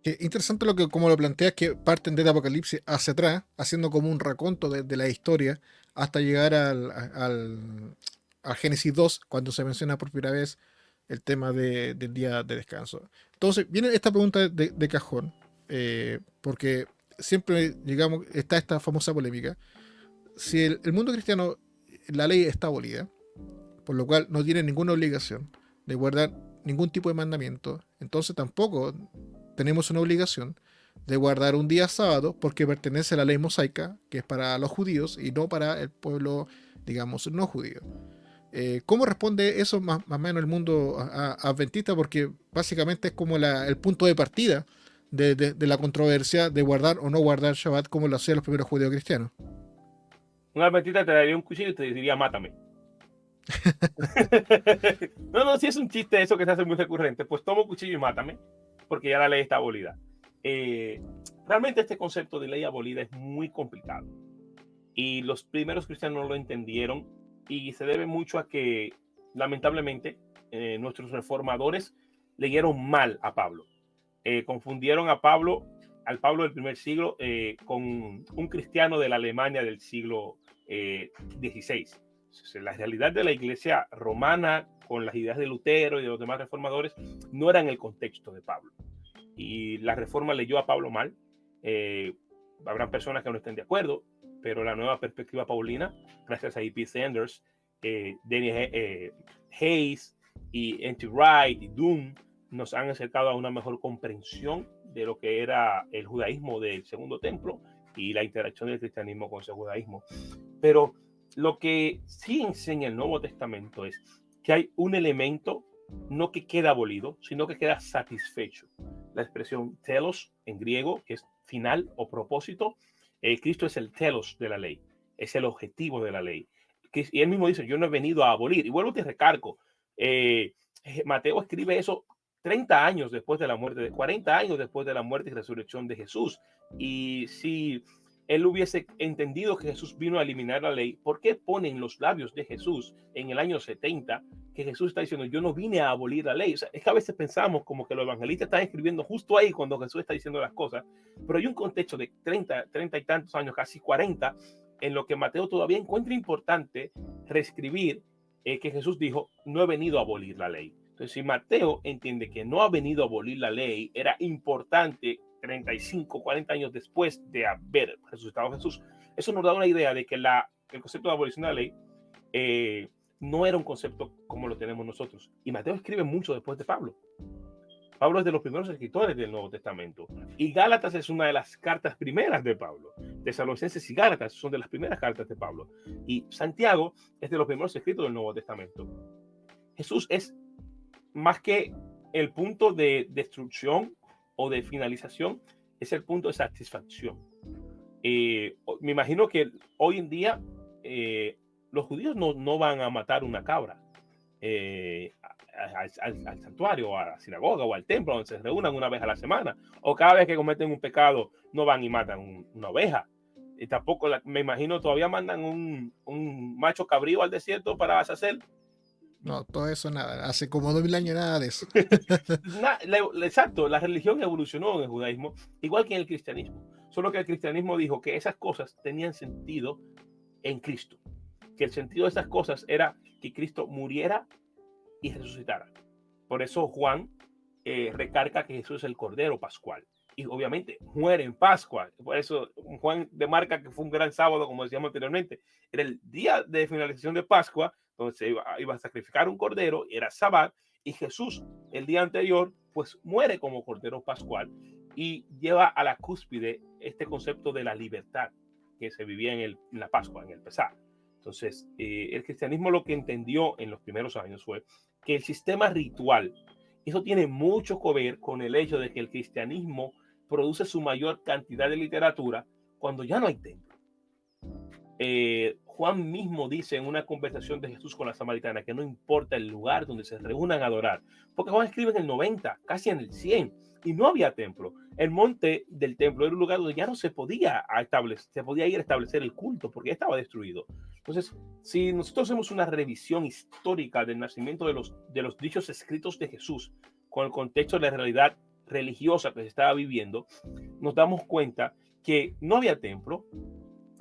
Qué interesante lo que, como lo planteas, que parten desde Apocalipsis hacia atrás, haciendo como un raconto de la historia, hasta llegar a Génesis 2, cuando se menciona por primera vez el tema del día de descanso. Entonces, viene esta pregunta de cajón, porque siempre, digamos, está esta famosa polémica. Si el mundo cristiano, la ley está abolida, por lo cual no tiene ninguna obligación de guardar ningún tipo de mandamiento, entonces tampoco tenemos una obligación de guardar un día sábado, porque pertenece a la ley mosaica, que es para los judíos y no para el pueblo, digamos, no judío. ¿Cómo responde eso más o menos el mundo adventista? Porque básicamente es como el punto de partida de la controversia de guardar o no guardar Shabbat, como lo hacían los primeros judíos cristianos. Un adventista te daría un cuchillo y te diría, mátame. No, si es un chiste eso que se hace muy recurrente, pues toma un cuchillo y mátame, porque ya la ley está abolida. Realmente este concepto de ley abolida es muy complicado, y los primeros cristianos no lo entendieron, y se debe mucho a que lamentablemente nuestros reformadores leyeron mal a Pablo. Confundieron al Pablo del primer siglo con un cristiano de la Alemania del siglo XVI. La realidad de la iglesia romana con las ideas de Lutero y de los demás reformadores no era en el contexto de Pablo, y la reforma leyó a Pablo mal. Habrán personas que no estén de acuerdo, pero la nueva perspectiva paulina, gracias a E.P. Sanders, Danny Hayes y N.T. Wright y Dunn, nos han acercado a una mejor comprensión de lo que era el judaísmo del Segundo Templo y la interacción del cristianismo con ese judaísmo. Pero lo que sí enseña el Nuevo Testamento es que hay un elemento no que queda abolido, sino que queda satisfecho. La expresión telos en griego, que es final o propósito, Cristo es el telos de la ley, es el objetivo de la ley. Y él mismo dice, yo no he venido a abolir. Y vuelvo y te recargo, Mateo escribe eso 30 años después de la muerte, 40 años después de la muerte y resurrección de Jesús. Y si él hubiese entendido que Jesús vino a eliminar la ley, ¿por qué pone en los labios de Jesús en el año 70 que Jesús está diciendo, yo no vine a abolir la ley? O sea, es que a veces pensamos como que los evangelistas están escribiendo justo ahí cuando Jesús está diciendo las cosas, pero hay un contexto de 30 y tantos años, casi 40, en lo que Mateo todavía encuentra importante reescribir que Jesús dijo, no he venido a abolir la ley. Entonces, si Mateo entiende que no ha venido a abolir la ley, era importante 35, 40 años después de haber resucitado Jesús, eso nos da una idea de que el concepto de abolición de la ley no era un concepto como lo tenemos nosotros. Y Mateo escribe mucho después de Pablo. Pablo es de los primeros escritores del Nuevo Testamento. Y Gálatas es una de las cartas primeras de Pablo. Tesalonicenses y Gálatas son de las primeras cartas de Pablo. Y Santiago es de los primeros escritos del Nuevo Testamento. Jesús es más que el punto de destrucción o de finalización, es el punto de satisfacción. Me imagino que hoy en día los judíos no van a matar una cabra al santuario, o a la sinagoga, o al templo, donde se reúnan una vez a la semana, o cada vez que cometen un pecado no van y matan una oveja. Y tampoco, me imagino, todavía mandan un macho cabrío al desierto para hacer No, todo eso nada. Hace como 2000 años nada de eso. Exacto, la religión evolucionó en el judaísmo, igual que en el cristianismo. Solo que el cristianismo dijo que esas cosas tenían sentido en Cristo. Que el sentido de esas cosas era que Cristo muriera y resucitara. Por eso Juan recarga que Jesús es el Cordero Pascual. Y obviamente muere en Pascua. Por eso Juan demarca que fue un gran sábado, como decíamos anteriormente. Era el día de finalización de Pascua, donde se iba a sacrificar un cordero, era Sabbat, y Jesús el día anterior, pues muere como Cordero Pascual y lleva a la cúspide este concepto de la libertad que se vivía en la Pascua, en el Pesaj. Entonces, el cristianismo lo que entendió en los primeros años fue que el sistema ritual, eso tiene mucho que ver con el hecho de que el cristianismo produce su mayor cantidad de literatura cuando ya no hay templo. Juan mismo dice en una conversación de Jesús con la samaritana que no importa el lugar donde se reúnan a adorar, porque Juan escribe en el 90, casi en el 100, y no había templo. El monte del templo era un lugar donde ya no se podía establecer, se podía ir a establecer el culto porque ya estaba destruido. Entonces, si nosotros hacemos una revisión histórica del nacimiento de los dichos escritos de Jesús con el contexto de la realidad religiosa que se estaba viviendo, nos damos cuenta que no había templo,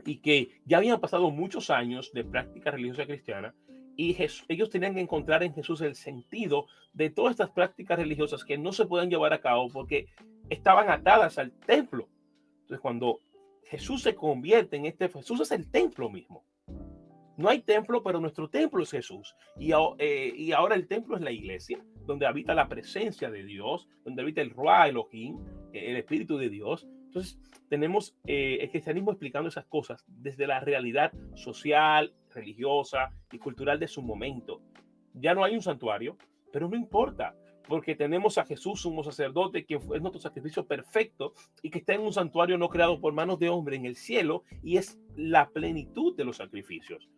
y que ya habían pasado muchos años de práctica religiosa cristiana y ellos tenían que encontrar en Jesús el sentido de todas estas prácticas religiosas que no se pueden llevar a cabo porque estaban atadas al templo. Entonces, cuando Jesús se convierte en Jesús es el templo mismo. No hay templo, pero nuestro templo es Jesús. Y ahora el templo es la iglesia, donde habita la presencia de Dios, donde habita el Ruach Elohim, el Espíritu de Dios. Entonces, tenemos el cristianismo explicando esas cosas desde la realidad social, religiosa y cultural de su momento. Ya no hay un santuario, pero no importa, porque tenemos a Jesús, sumo sacerdote, que es nuestro sacrificio perfecto y que está en un santuario no creado por manos de hombre en el cielo y es la plenitud de los sacrificios.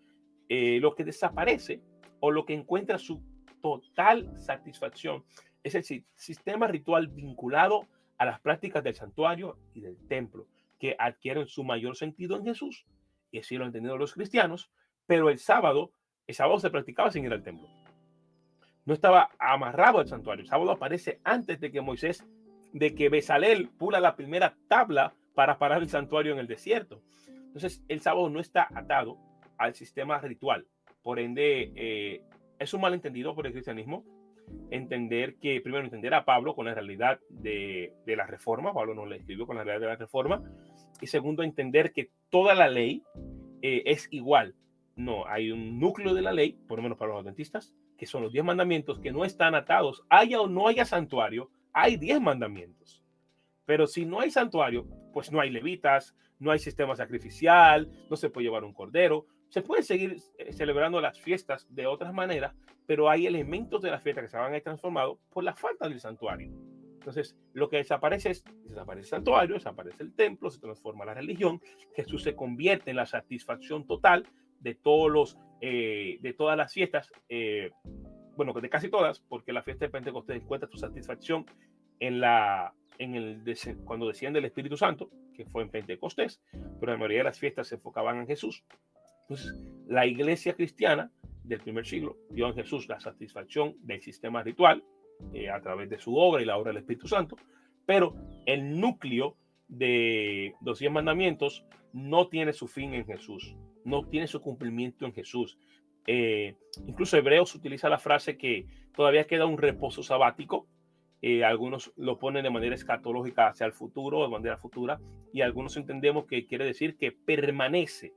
Lo que desaparece o lo que encuentra su total satisfacción es el sistema ritual vinculado a las prácticas del santuario y del templo, que adquieren su mayor sentido en Jesús, y así lo han entendido los cristianos, pero el sábado se practicaba sin ir al templo. No estaba amarrado al santuario. El sábado aparece antes de que Bezalel pula la primera tabla para parar el santuario en el desierto. Entonces, el sábado no está atado al sistema ritual. Por ende, es un malentendido por el cristianismo entender a Pablo con la realidad de la reforma. Pablo no le escribió con la realidad de la reforma. Y segundo, entender que toda la ley es igual. No, hay un núcleo de la ley, por lo menos para los adventistas, que son los 10 mandamientos que no están atados. Haya o no haya santuario, hay 10 mandamientos. Pero si no hay santuario, pues no hay levitas, no hay sistema sacrificial, no se puede llevar un cordero. Se puede seguir celebrando las fiestas de otras maneras, pero hay elementos de la fiesta que se van a ir transformados por la falta del santuario. Entonces, lo que desaparece el santuario, desaparece el templo, se transforma la religión, Jesús se convierte en la satisfacción total de todas las fiestas, bueno, de casi todas, porque la fiesta de Pentecostés encuentra tu satisfacción cuando desciende el Espíritu Santo, que fue en Pentecostés, pero la mayoría de las fiestas se enfocaban en Jesús. Entonces, la iglesia cristiana del primer siglo dio en Jesús la satisfacción del sistema ritual a través de su obra y la obra del Espíritu Santo, pero el núcleo de los 10 mandamientos no tiene su fin en Jesús, no tiene su cumplimiento en Jesús. Incluso Hebreos utiliza la frase que todavía queda un reposo sabático. Algunos lo ponen de manera escatológica hacia el futuro, de manera futura, y algunos entendemos que quiere decir que permanece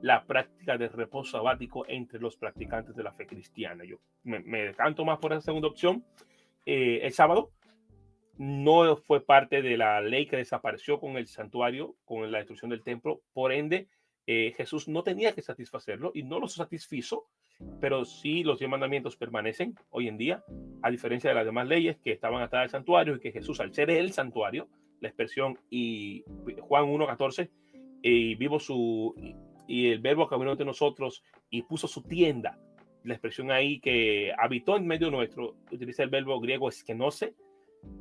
la práctica del reposo sabático entre los practicantes de la fe cristiana. Yo me decanto más por esa segunda opción. El sábado no fue parte de la ley que desapareció con el santuario, con la destrucción del templo. Por ende, Jesús no tenía que satisfacerlo y no lo satisfizo, pero sí los 10 mandamientos permanecen hoy en día, a diferencia de las demás leyes que estaban atadas al santuario y que Jesús, al ser el santuario, la expresión y Juan 1:14, y y el verbo caminó entre nosotros y puso su tienda. La expresión ahí que habitó en medio nuestro, utiliza el verbo griego eskenose,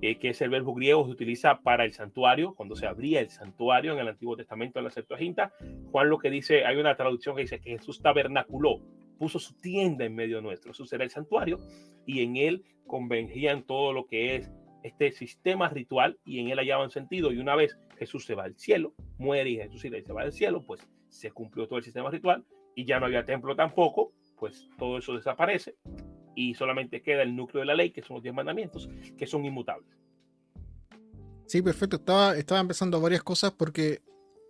que es el verbo griego que se utiliza para el santuario, cuando se abría el santuario en el Antiguo Testamento, en la Septuaginta. Juan lo que dice, hay una traducción que dice que Jesús tabernaculó puso su tienda en medio nuestro. Eso será el santuario, y en él convergían todo lo que es este sistema ritual, y en él hallaban sentido. Y una vez Jesús se va al cielo, muere y Jesús se va al cielo, pues se cumplió todo el sistema ritual y ya no había templo tampoco, pues todo eso desaparece y solamente queda el núcleo de la ley, que son los 10 mandamientos, que son inmutables. Sí, perfecto. Estaba empezando varias cosas porque,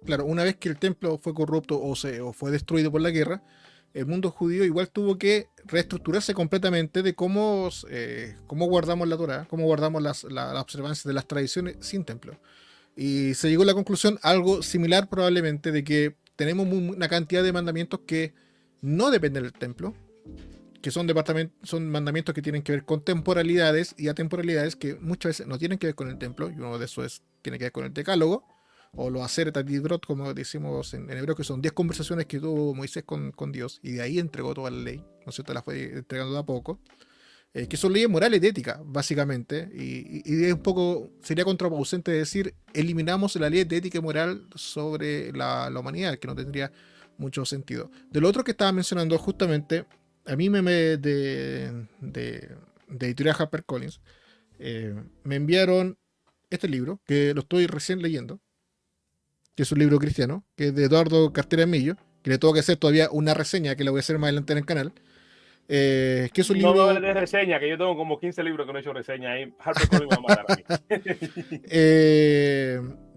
claro, una vez que el templo fue corrupto o fue destruido por la guerra, el mundo judío igual tuvo que reestructurarse completamente de cómo guardamos la Torá, cómo guardamos la observancia de las tradiciones sin templo. Y se llegó a la conclusión, algo similar probablemente, de que tenemos una cantidad de mandamientos que no dependen del templo, que son mandamientos que tienen que ver con temporalidades y atemporalidades que muchas veces no tienen que ver con el templo, y uno de esos tiene que ver con el decálogo, o los Aseret HaDibrot, como decimos en hebreo, que son 10 conversaciones que tuvo Moisés con Dios, y de ahí entregó toda la ley, ¿no es cierto? La fue entregando de a poco, que son leyes morales y éticas, básicamente, y es un poco, sería contraproducente decir, eliminamos la ley de ética y moral sobre la humanidad, que no tendría mucho sentido. De lo otro que estaba mencionando, justamente, a mí de editorial HarperCollins, me enviaron este libro, que lo estoy recién leyendo, que es un libro cristiano, que es de Eduardo Cartera Millo, que le tengo que hacer todavía una reseña, que la voy a hacer más adelante en el canal, que es un No libro... me hables de reseña, que yo tengo como 15 libros que no he hecho reseña ahí. HarperCollins me va a matar a mí.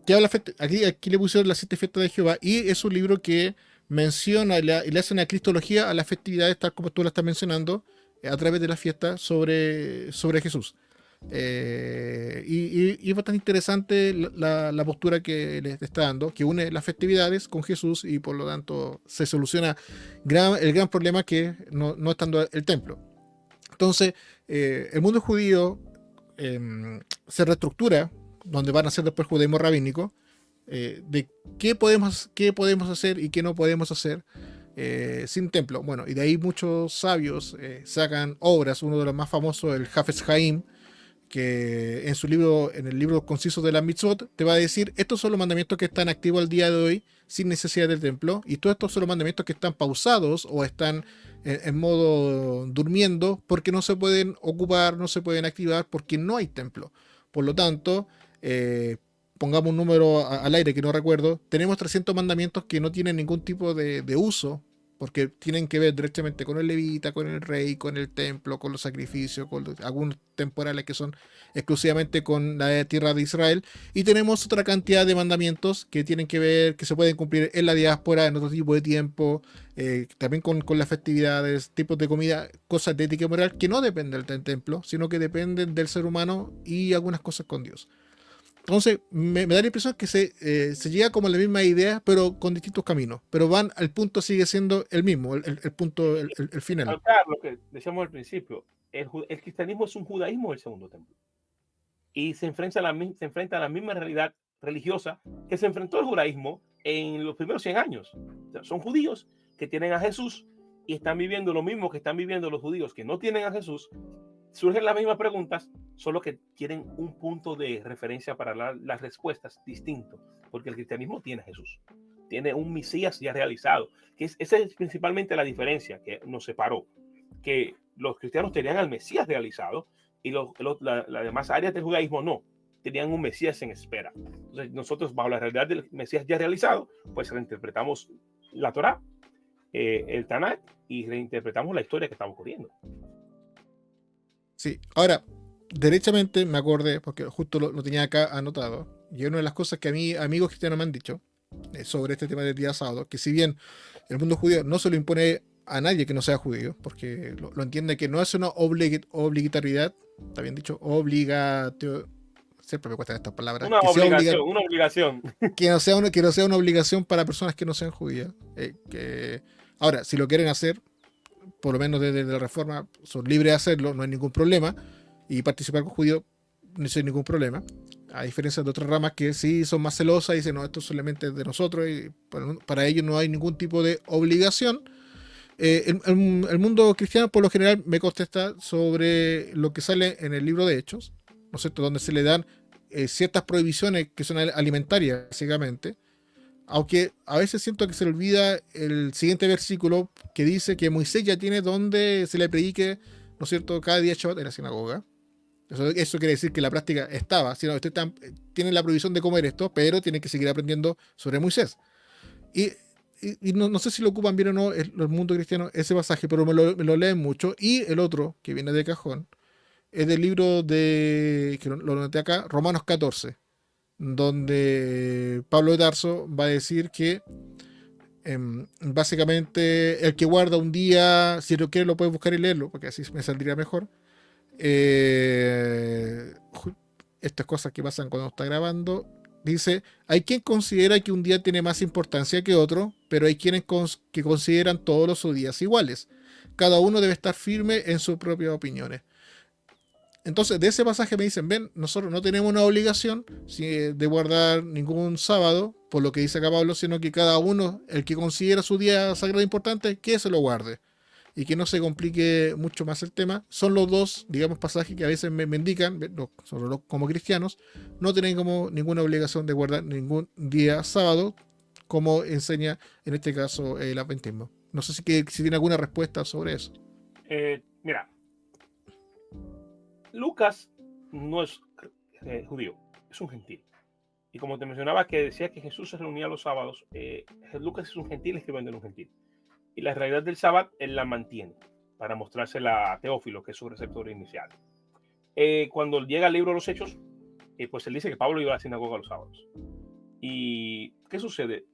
Que habla, aquí le pusieron las 7 fiestas de Jehová, y es un libro que menciona y le hace una cristología a las festividades, tal como tú la estás mencionando, a través de las fiestas sobre Jesús. Y es bastante interesante la postura que le está dando, que une las festividades con Jesús, y por lo tanto se soluciona el gran problema que no estando el templo. Entonces, el mundo judío se reestructura, donde van a ser después el judaísmo rabínico, de qué podemos hacer y qué no podemos hacer sin templo. Bueno, y de ahí muchos sabios sacan obras. Uno de los más famosos, el Hafez Haim, que en el libro conciso de la Mitzvot, te va a decir, estos son los mandamientos que están activos al día de hoy sin necesidad del templo, y todos estos son los mandamientos que están pausados o están en modo durmiendo, porque no se pueden ocupar, no se pueden activar, porque no hay templo. Por lo tanto, pongamos un número al aire que no recuerdo, tenemos 300 mandamientos que no tienen ningún tipo de uso, porque tienen que ver directamente con el levita, con el rey, con el templo, con los sacrificios, con algunos temporales que son exclusivamente con la tierra de Israel, y tenemos otra cantidad de mandamientos que tienen que ver, que se pueden cumplir en la diáspora, en otro tipo de tiempo, también con las festividades, tipos de comida, cosas de ética y moral que no dependen del templo, sino que dependen del ser humano y algunas cosas con Dios. Entonces, me da la impresión que se llega como a la misma idea, pero con distintos caminos. Pero el punto sigue siendo el mismo, el punto, el final. Claro, lo que decíamos al principio, el cristianismo es un judaísmo del segundo templo. Y se enfrenta a la misma realidad religiosa que se enfrentó el judaísmo en los primeros 100 años. O sea, son judíos que tienen a Jesús y están viviendo lo mismo que están viviendo los judíos que no tienen a Jesús. Surgen las mismas preguntas, solo que quieren un punto de referencia para las respuestas distinto, porque el cristianismo tiene a Jesús, tiene un Mesías ya realizado, esa es principalmente la diferencia que nos separó, que los cristianos tenían al Mesías realizado y las demás áreas del judaísmo no, tenían un Mesías en espera. Entonces nosotros, bajo la realidad del Mesías ya realizado, pues reinterpretamos la Torá, el Tanakh, y reinterpretamos la historia que está ocurriendo. Sí, ahora, derechamente me acordé, porque justo lo tenía acá anotado, y una de las cosas que a mí amigos cristianos me han dicho sobre este tema del día sábado, que si bien el mundo judío no se lo impone a nadie que no sea judío, porque lo entiende que no es una obligatoriedad, está bien dicho, siempre me cuestan estas palabras, una obligación. Que no sea una obligación para personas que no sean judías. Ahora, si lo quieren hacer, por lo menos desde la Reforma, son libres de hacerlo, no hay ningún problema, y participar con judíos no hay ningún problema, a diferencia de otras ramas que sí son más celosas y dicen, no, esto solamente es de nosotros, y para ellos no hay ningún tipo de obligación. El mundo cristiano por lo general me contesta sobre lo que sale en el libro de Hechos, ¿no es cierto?, donde se le dan ciertas prohibiciones que son alimentarias, básicamente, Aunque a veces siento que se le olvida el siguiente versículo que dice que Moisés ya tiene donde se le predique, ¿no es cierto?, cada día Shabbat en la sinagoga. Eso quiere decir que la práctica estaba, sino que tienen la prohibición de comer esto, pero tienen que seguir aprendiendo sobre Moisés. Y, y no sé si lo ocupan bien o no el mundo cristiano ese pasaje, pero me lo leen mucho. Y el otro, que viene de cajón, es del libro que lo noté acá, Romanos 14, donde Pablo de Tarso va a decir que básicamente el que guarda un día, si lo quiere lo puede buscar y leerlo, porque así me saldría mejor. eh, Estas cosas que pasan cuando está grabando. Dice, hay quien considera que un día tiene más importancia que otro, pero hay quienes que consideran todos los días iguales. Cada uno debe estar firme en sus propias opiniones. Entonces, de ese pasaje me dicen, ven, nosotros no tenemos una obligación de guardar ningún sábado, por lo que dice acá Pablo, sino que cada uno, el que considera su día sagrado importante, que se lo guarde y que no se complique mucho más el tema. Son los dos, digamos, pasajes que a veces me indican, nosotros como cristianos, no tienen como ninguna obligación de guardar ningún día sábado, como enseña en este caso el adventismo. No sé si tiene alguna respuesta sobre eso. Mira, Lucas no es judío, es un gentil. Y como te mencionaba que decía que Jesús se reunía los sábados, Lucas es un gentil escribiendo en un gentil. Y la realidad del sábado él la mantiene para mostrársela a Teófilo, que es su receptor inicial. Cuando llega al libro de los Hechos, pues él dice que Pablo iba a la sinagoga los sábados. ¿Y qué sucede?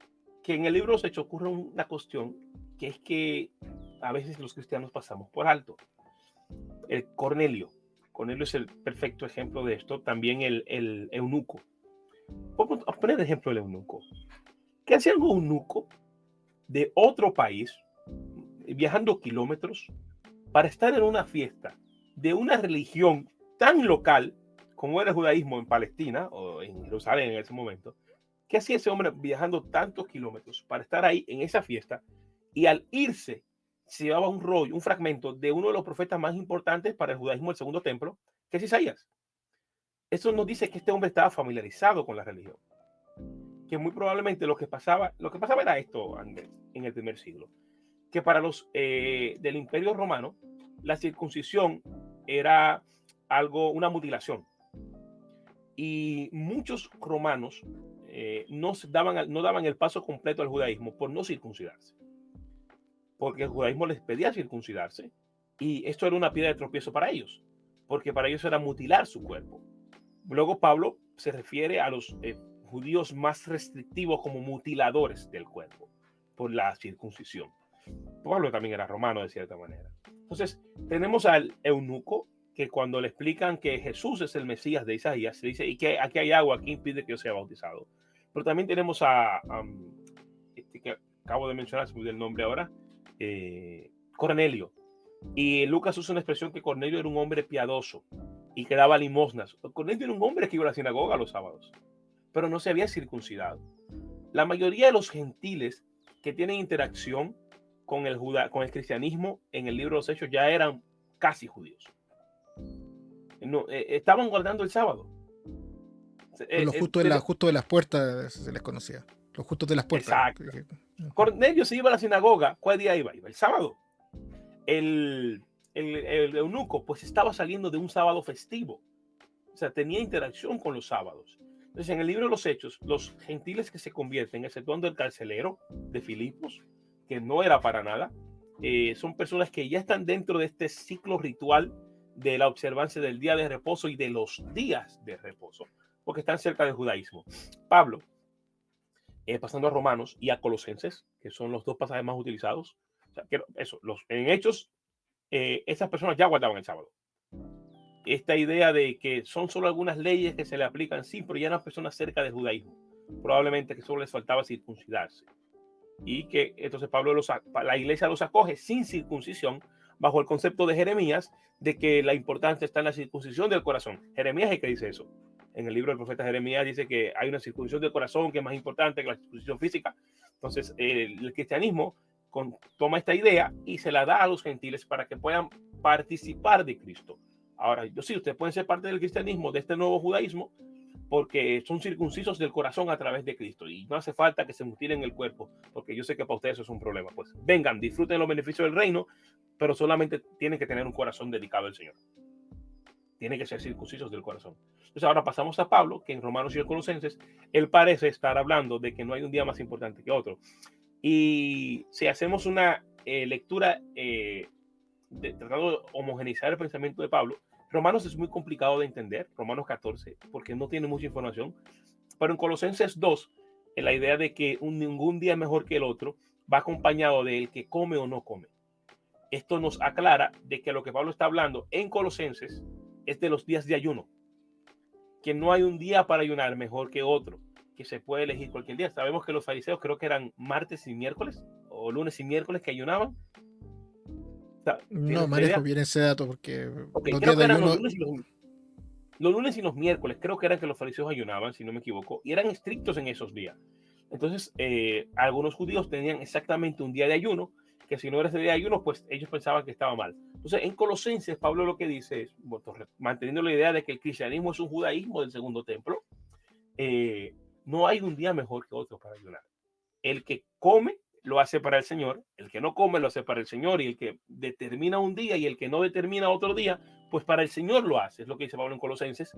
Que en el libro de los Hechos ocurre una cuestión que es que a veces los cristianos pasamos por alto. Cornelio es el perfecto ejemplo de esto. También el eunuco. Vamos a poner el ejemplo del eunuco. ¿Qué hacía un eunuco de otro país, viajando kilómetros, para estar en una fiesta de una religión tan local como era el judaísmo en Palestina o en Jerusalén en ese momento? ¿Qué hacía ese hombre viajando tantos kilómetros para estar ahí en esa fiesta? Y al irse, se llevaba un rollo, un fragmento de uno de los profetas más importantes para el judaísmo del segundo templo, que es Isaías. Eso nos dice que este hombre estaba familiarizado con la religión. Que muy probablemente lo que pasaba era esto, Andrés, en el primer siglo. Que para los del Imperio Romano, la circuncisión era una mutilación. Y muchos romanos no daban el paso completo al judaísmo por no circuncidarse. Porque el judaísmo les pedía circuncidarse y esto era una piedra de tropiezo para ellos, porque para ellos era mutilar su cuerpo. Luego Pablo se refiere a los judíos más restrictivos como mutiladores del cuerpo por la circuncisión. Pablo también era romano de cierta manera. Entonces tenemos al eunuco que cuando le explican que Jesús es el Mesías de Isaías, se dice, y que aquí hay agua, aquí impide que yo sea bautizado. Pero también tenemos que acabo de mencionar, se me olvidó el nombre ahora, Cornelio. Y Lucas usa una expresión que Cornelio era un hombre piadoso y que daba limosnas. Cornelio era un hombre que iba a la sinagoga los sábados, pero no se había circuncidado. La mayoría de los gentiles que tienen interacción con el cristianismo en el libro de los Hechos ya eran casi judíos. No, estaban guardando el sábado. Los justos de las puertas se les conocía. Los justos de las puertas. Exacto. Cornelio se iba a la sinagoga. ¿Cuál día iba? Iba el sábado. El eunuco pues estaba saliendo de un sábado festivo. O sea, tenía interacción con los sábados. Entonces, en el libro de los Hechos, los gentiles que se convierten, exceptuando el carcelero de Filipos, que no era para nada, son personas que ya están dentro de este ciclo ritual de la observancia del día de reposo y de los días de reposo, porque están cerca del judaísmo. Pablo, pasando a Romanos y a Colosenses, que son los dos pasajes más utilizados, o sea, en Hechos, esas personas ya guardaban el sábado. Esta idea de que son solo algunas leyes que se le aplican, sí, pero ya eran personas cerca del judaísmo, probablemente que solo les faltaba circuncidarse. Y que entonces la iglesia los acoge sin circuncisión, bajo el concepto de Jeremías, de que la importancia está en la circuncisión del corazón. Jeremías es el que dice eso. En el libro del profeta Jeremías dice que hay una circuncisión del corazón que es más importante que la circuncisión física. Entonces, el cristianismo toma esta idea y se la da a los gentiles para que puedan participar de Cristo. Ahora, ustedes pueden ser parte del cristianismo, de este nuevo judaísmo, porque son circuncisos del corazón a través de Cristo y no hace falta que se mutilen el cuerpo, porque yo sé que para ustedes eso es un problema. Pues vengan, disfruten los beneficios del reino, pero solamente tienen que tener un corazón dedicado al Señor. Tienen que ser circuncisos del corazón. Entonces ahora pasamos a Pablo, que en Romanos y en Colosenses, él parece estar hablando de que no hay un día más importante que otro. Y si hacemos una lectura tratando de homogeneizar el pensamiento de Pablo, Romanos es muy complicado de entender, Romanos 14, porque no tiene mucha información, pero en Colosenses 2, la idea de que ningún día es mejor que el otro va acompañado de el que come o no come. Esto nos aclara de que lo que Pablo está hablando en Colosenses es de los días de ayuno, que no hay un día para ayunar mejor que otro, que se puede elegir cualquier día. Sabemos que los fariseos creo que eran martes y miércoles, o lunes y miércoles que ayunaban. No manejo bien ese dato porque Okay, los creo días que de eran ayuno... los lunes y los miércoles, creo que eran que los fariseos ayunaban, si no me equivoco, y eran estrictos en esos días. Entonces, algunos judíos tenían exactamente un día de ayuno, que si no era ese día de ayuno, pues ellos pensaban que estaba mal. Entonces, en Colosenses, Pablo lo que dice es, bueno, manteniendo la idea de que el cristianismo es un judaísmo del segundo templo, no hay un día mejor que otro para ayunar. El que come lo hace para el Señor, el que no come lo hace para el Señor, y el que determina un día y el que no determina otro día, pues para el Señor lo hace. Es lo que dice Pablo en Colosenses,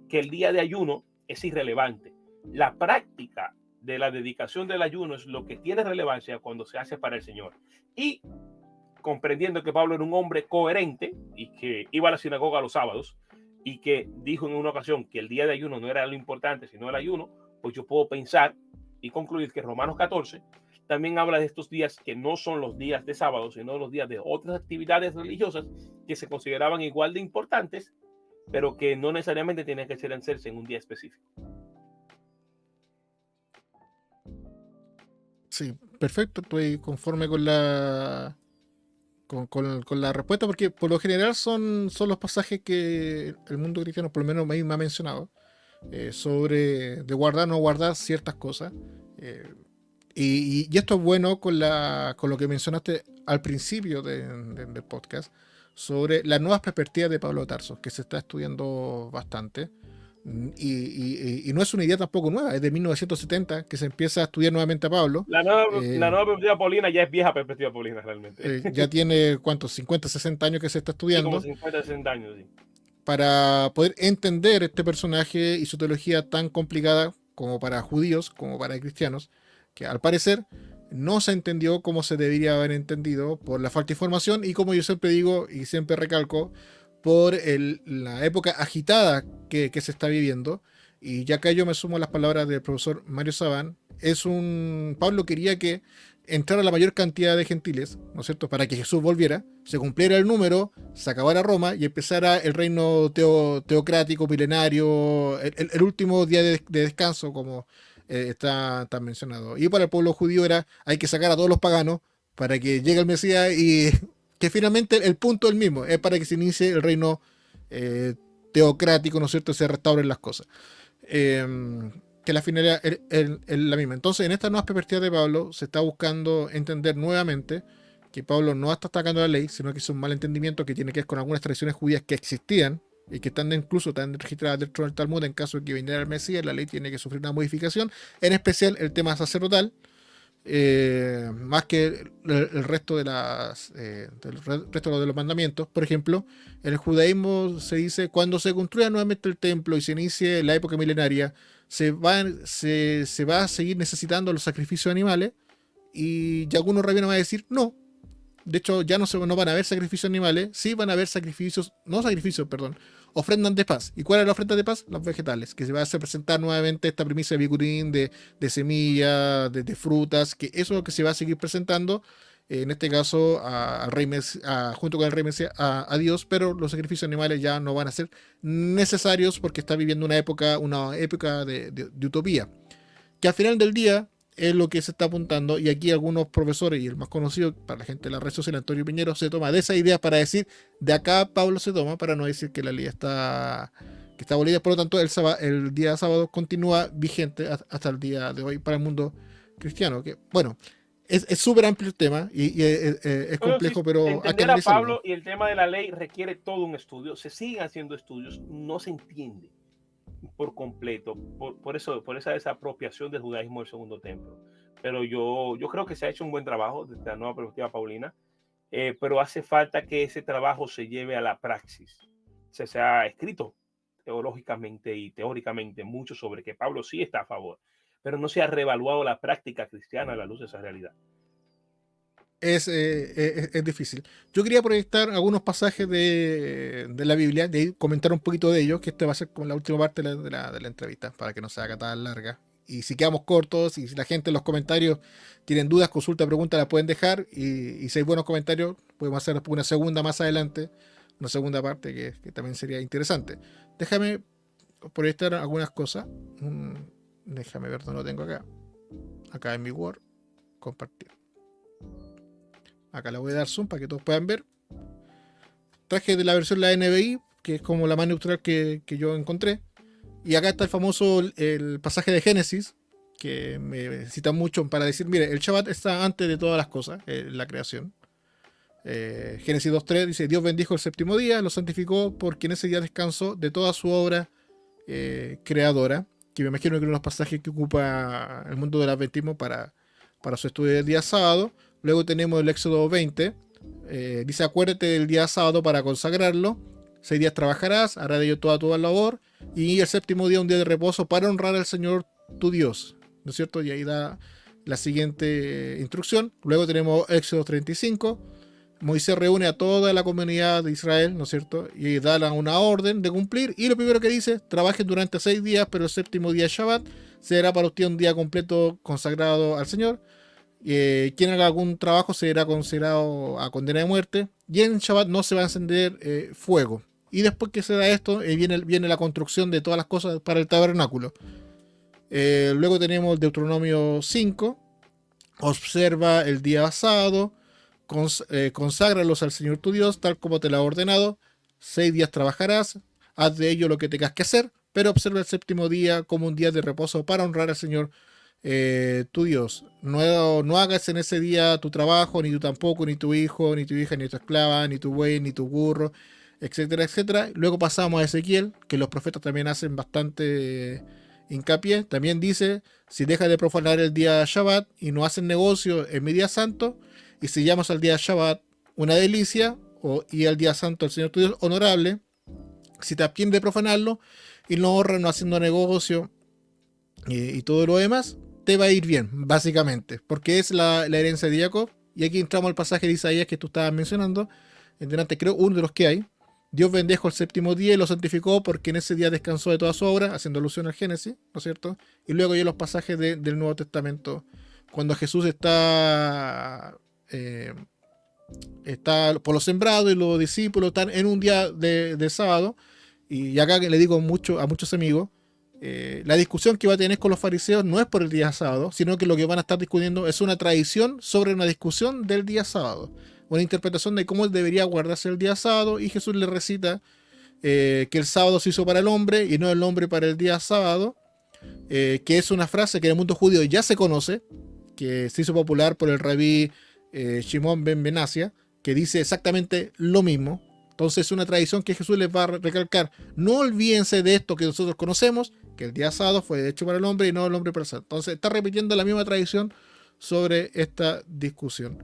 que el día de ayuno es irrelevante. La práctica de la dedicación del ayuno es lo que tiene relevancia cuando se hace para el Señor. Y comprendiendo que Pablo era un hombre coherente y que iba a la sinagoga los sábados y que dijo en una ocasión que el día de ayuno no era lo importante, sino el ayuno, pues yo puedo pensar y concluir que Romanos 14 también habla de estos días que no son los días de sábado, sino los días de otras actividades religiosas que se consideraban igual de importantes, pero que no necesariamente tenían que hacerse en un día específico. Sí, perfecto, estoy conforme con con la respuesta, porque por lo general son los pasajes que el mundo cristiano, por lo menos, me ha mencionado, sobre de guardar o no guardar ciertas cosas. Y esto es bueno con lo que mencionaste al principio del podcast, sobre las nuevas perspectivas de Pablo de Tarso, que se está estudiando bastante. Y no es una idea tampoco nueva, es de 1970 que se empieza a estudiar nuevamente a Pablo. La nueva perspectiva paulina ya es vieja perspectiva paulina realmente. Ya tiene, ¿cuántos? 50, 60 años que se está Sí, como estudiando. 50, 60 años. Sí. Para poder entender este personaje y su teología tan complicada como para judíos, como para cristianos, que al parecer no se entendió como se debería haber entendido por la falta de información y, como yo siempre digo y siempre recalco, por la época agitada que se está viviendo. Y ya que yo me sumo a las palabras del profesor Mario Sabán, Pablo quería que entrara la mayor cantidad de gentiles, ¿no es cierto?, para que Jesús volviera, se cumpliera el número, se acabara Roma y empezara el reino teocrático, milenario, el último día de descanso, como está mencionado. Y para el pueblo judío hay que sacar a todos los paganos para que llegue el Mesías, y que finalmente el punto es el mismo, es para que se inicie el reino teocrático, ¿no es cierto?, se restauren las cosas. Que la finalidad es la misma. Entonces, en estas nuevas perspectivas de Pablo, se está buscando entender nuevamente que Pablo no está atacando la ley, sino que es un mal entendimiento que tiene que ver con algunas tradiciones judías que existían y que están registradas dentro del Talmud. En caso de que viniera el Mesías, la ley tiene que sufrir una modificación, en especial el tema sacerdotal, más que el resto de los mandamientos. Por ejemplo, en el judaísmo se dice: cuando se construya nuevamente el templo y se inicie la época milenaria, se va a seguir necesitando los sacrificios animales. Y ya algunos rabinos van a decir: no, de hecho ya no van a haber sacrificios animales, sí van a haber ofrendas de paz. ¿Y cuál es la ofrenda de paz? Los vegetales, que se va a hacer presentar nuevamente esta premisa de bicurín, de semillas, de frutas, que eso es lo que se va a seguir presentando, en este caso al rey junto con el rey Mesías, a Dios, pero los sacrificios animales ya no van a ser necesarios porque está viviendo una época de utopía, que al final del día es lo que se está apuntando. Y aquí algunos profesores, y el más conocido para la gente de la red social, Antonio Piñero, se toma de esa idea para decir: de acá Pablo se toma, para no decir que la ley está abolida. Por lo tanto, el día sábado continúa vigente hasta el día de hoy para el mundo cristiano. Que, bueno, es súper amplio el tema y es complejo, pero hay que entender a analizarlo. Pablo y el tema de la ley requiere todo un estudio. Se siguen haciendo estudios, no se entiende. por completo por esa desapropiación del judaísmo del segundo templo. Pero yo creo que se ha hecho un buen trabajo desde la nueva perspectiva paulina, pero hace falta que ese trabajo se lleve a la praxis. Se ha escrito teológicamente y teóricamente mucho sobre que Pablo sí está a favor, pero no se ha reevaluado la práctica cristiana a la luz de esa realidad. Es difícil. Yo quería proyectar algunos pasajes de la Biblia, de ahí comentar un poquito de ellos, que esta va a ser como la última parte de la entrevista, para que no se haga tan larga. Y si quedamos cortos, y si la gente en los comentarios tienen dudas, consultas, preguntas, las pueden dejar. Y si hay buenos comentarios, podemos hacer una segunda más adelante, una segunda parte que también sería interesante. Déjame proyectar algunas cosas. Déjame ver dónde lo tengo acá. Acá en mi Word, compartir. Acá le voy a dar zoom para que todos puedan ver. Traje de la versión de la NBI, que es como la más neutral que yo encontré. Y acá está el famoso el pasaje de Génesis, que me citan mucho para decir, mire, el Shabbat está antes de todas las cosas, la creación. Génesis 2.3 dice, Dios bendijo el séptimo día, lo santificó porque en ese día descansó de toda su obra creadora, que me imagino que son los pasajes que ocupa el mundo del adventismo para su estudio del día sábado. Luego tenemos el Éxodo 20. Dice, acuérdate del día sábado para consagrarlo. 6 días trabajarás, hará de ello toda tu labor. Y el séptimo día, un día de reposo para honrar al Señor tu Dios. ¿No es cierto? Y ahí da la siguiente instrucción. Luego tenemos Éxodo 35. Moisés reúne a toda la comunidad de Israel, ¿no es cierto? Y da una orden de cumplir. Y lo primero que dice, trabajen durante 6 días, pero el séptimo día Shabbat será para usted un día completo consagrado al Señor. Quien haga algún trabajo será considerado a condena de muerte. Y en Shabbat no se va a encender fuego. Y después que se da esto, viene la construcción de todas las cosas para el tabernáculo. Luego tenemos el Deuteronomio 5. Observa el día sábado. Conságralos al Señor tu Dios, tal como te lo ha ordenado. 6 días trabajarás. Haz de ello lo que tengas que hacer. Pero observa el séptimo día como un día de reposo para honrar al Señor tu Dios. No hagas en ese día tu trabajo, ni tú tampoco, ni tu hijo, ni tu hija, ni tu esclava, ni tu buey, ni tu burro, etcétera, etcétera. Luego pasamos a Ezequiel, que los profetas también hacen bastante hincapié. También dice, si dejas de profanar el día Shabbat y no hacen negocio en mi día santo, y si llamas al día Shabbat una delicia, y al día santo al Señor tu Dios honorable, si te abstienes de profanarlo y no ahorras no haciendo negocio y todo lo demás, te va a ir bien, básicamente, porque es la herencia de Jacob. Y aquí entramos al pasaje de Isaías que tú estabas mencionando, en delante creo uno de los que hay. Dios bendijo el séptimo día y lo santificó porque en ese día descansó de toda su obra, haciendo alusión al Génesis, ¿no es cierto? Y luego ya los pasajes del Nuevo Testamento, cuando Jesús está por los sembrados y los discípulos están en un día de sábado. Y acá le digo a muchos amigos, la discusión que va a tener con los fariseos no es por el día sábado, sino que lo que van a estar discutiendo es una tradición sobre una discusión del día sábado, una interpretación de cómo debería guardarse el día sábado. Y Jesús le recita que el sábado se hizo para el hombre y no el hombre para el día sábado, que es una frase que en el mundo judío ya se conoce, que se hizo popular por el rabí Shimon ben Benasia, que dice exactamente lo mismo. Entonces es una tradición que Jesús les va a recalcar. No olvídense de esto que nosotros conocemos, que el día sábado fue hecho para el hombre y no el hombre para el sábado. Entonces está repitiendo la misma tradición sobre esta discusión.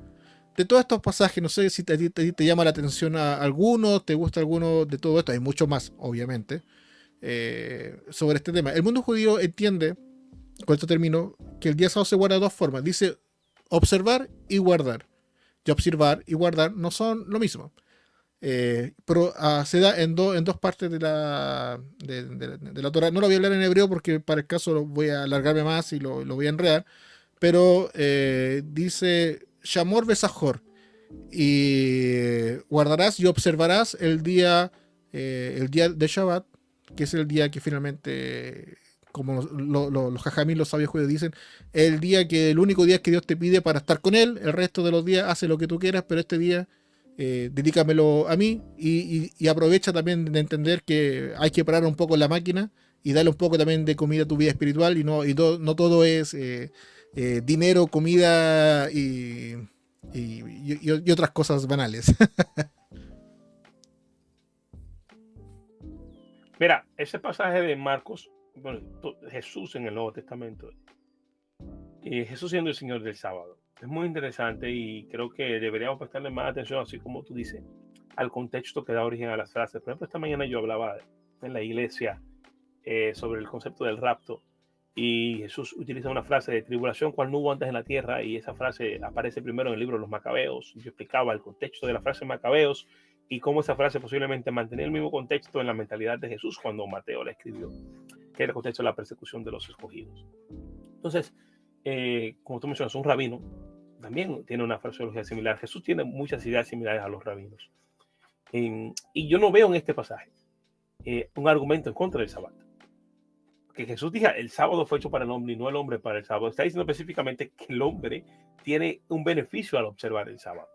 De todos estos pasajes, no sé si te llama la atención a alguno, te gusta alguno de todo esto. Hay mucho más, obviamente, sobre este tema. El mundo judío entiende, con esto termino, que el día sábado se guarda de dos formas. Dice observar y guardar. Y observar y guardar no son lo mismo. Pero se da en dos partes de la Torah. No lo voy a hablar en hebreo porque para el caso lo voy a alargarme más y lo voy a enredar. Pero dice Shamor Besajor, y guardarás y observarás el día de Shabbat, que es el día que finalmente, como los jajamín, los sabios judíos dicen, el único día que Dios te pide para estar con Él. El resto de los días hace lo que tú quieras, pero este día dedícamelo a mí. Y aprovecha también de entender que hay que parar un poco la máquina y darle un poco también de comida a tu vida espiritual, y no todo es dinero, comida y otras cosas banales. Mira, ese pasaje de Marcos, bueno, Jesús en el Nuevo Testamento, Jesús siendo el Señor del sábado, es muy interesante y creo que deberíamos prestarle más atención, así como tú dices, al contexto que da origen a las frases. Por ejemplo, esta mañana yo hablaba en la iglesia sobre el concepto del rapto y Jesús utiliza una frase de tribulación cual no hubo antes en la tierra, y esa frase aparece primero en el libro de los Macabeos. Yo explicaba el contexto de la frase Macabeos y cómo esa frase posiblemente mantenía el mismo contexto en la mentalidad de Jesús cuando Mateo la escribió, que era el contexto de la persecución de los escogidos. Entonces, como tú mencionas, un rabino también tiene una fraseología similar. Jesús tiene muchas ideas similares a los rabinos. Y yo no veo en este pasaje un argumento en contra del sábado. Que Jesús diga el sábado fue hecho para el hombre y no el hombre para el sábado. Está diciendo específicamente que el hombre tiene un beneficio al observar el sábado.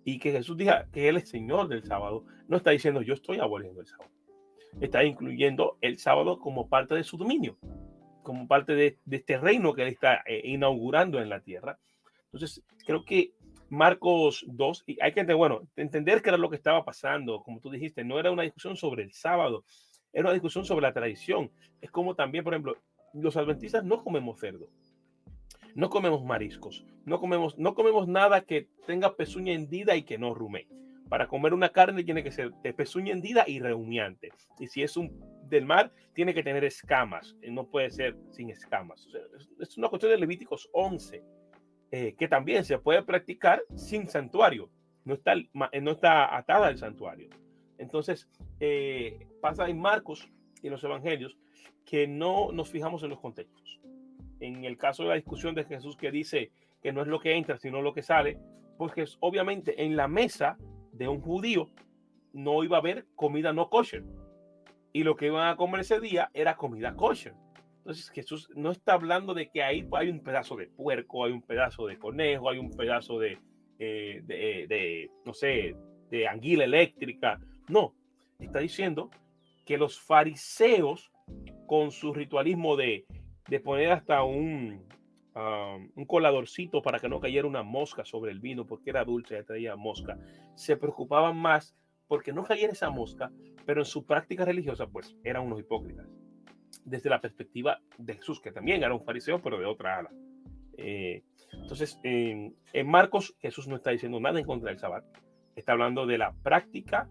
Y que Jesús diga que Él es Señor del sábado, no está diciendo yo estoy aboliendo el sábado. Está incluyendo el sábado como parte de su dominio, como parte de este reino que Él está inaugurando en la tierra. Entonces, creo que Marcos 2, y hay que entender qué era lo que estaba pasando. Como tú dijiste, no era una discusión sobre el sábado, era una discusión sobre la tradición. Es como también, por ejemplo, los adventistas no comemos cerdo, no comemos mariscos, no comemos nada que tenga pezuña hendida y que no rumee. Para comer una carne tiene que ser de pezuña hendida y rehumeante. Y si es del mar, tiene que tener escamas. No puede ser sin escamas. O sea, es una cuestión de Levíticos 11, que también se puede practicar sin santuario. No está atada al santuario. Entonces, pasa en Marcos y en los evangelios que no nos fijamos en los contextos. En el caso de la discusión de Jesús, que dice que no es lo que entra, sino lo que sale, porque obviamente en la mesa de un judío no iba a haber comida no kosher, y lo que iban a comer ese día era comida kosher. Entonces Jesús no está hablando de que ahí hay un pedazo de puerco, hay un pedazo de conejo, hay un pedazo de no sé, de anguila eléctrica. No, está diciendo que los fariseos, con su ritualismo de poner hasta un coladorcito para que no cayera una mosca sobre el vino porque era dulce y traía mosca, se preocupaban más porque no cayera esa mosca, pero en su práctica religiosa pues eran unos hipócritas desde la perspectiva de Jesús, que también era un fariseo pero de otra ala. Entonces en Marcos Jesús no está diciendo nada en contra del sábado, está hablando de la práctica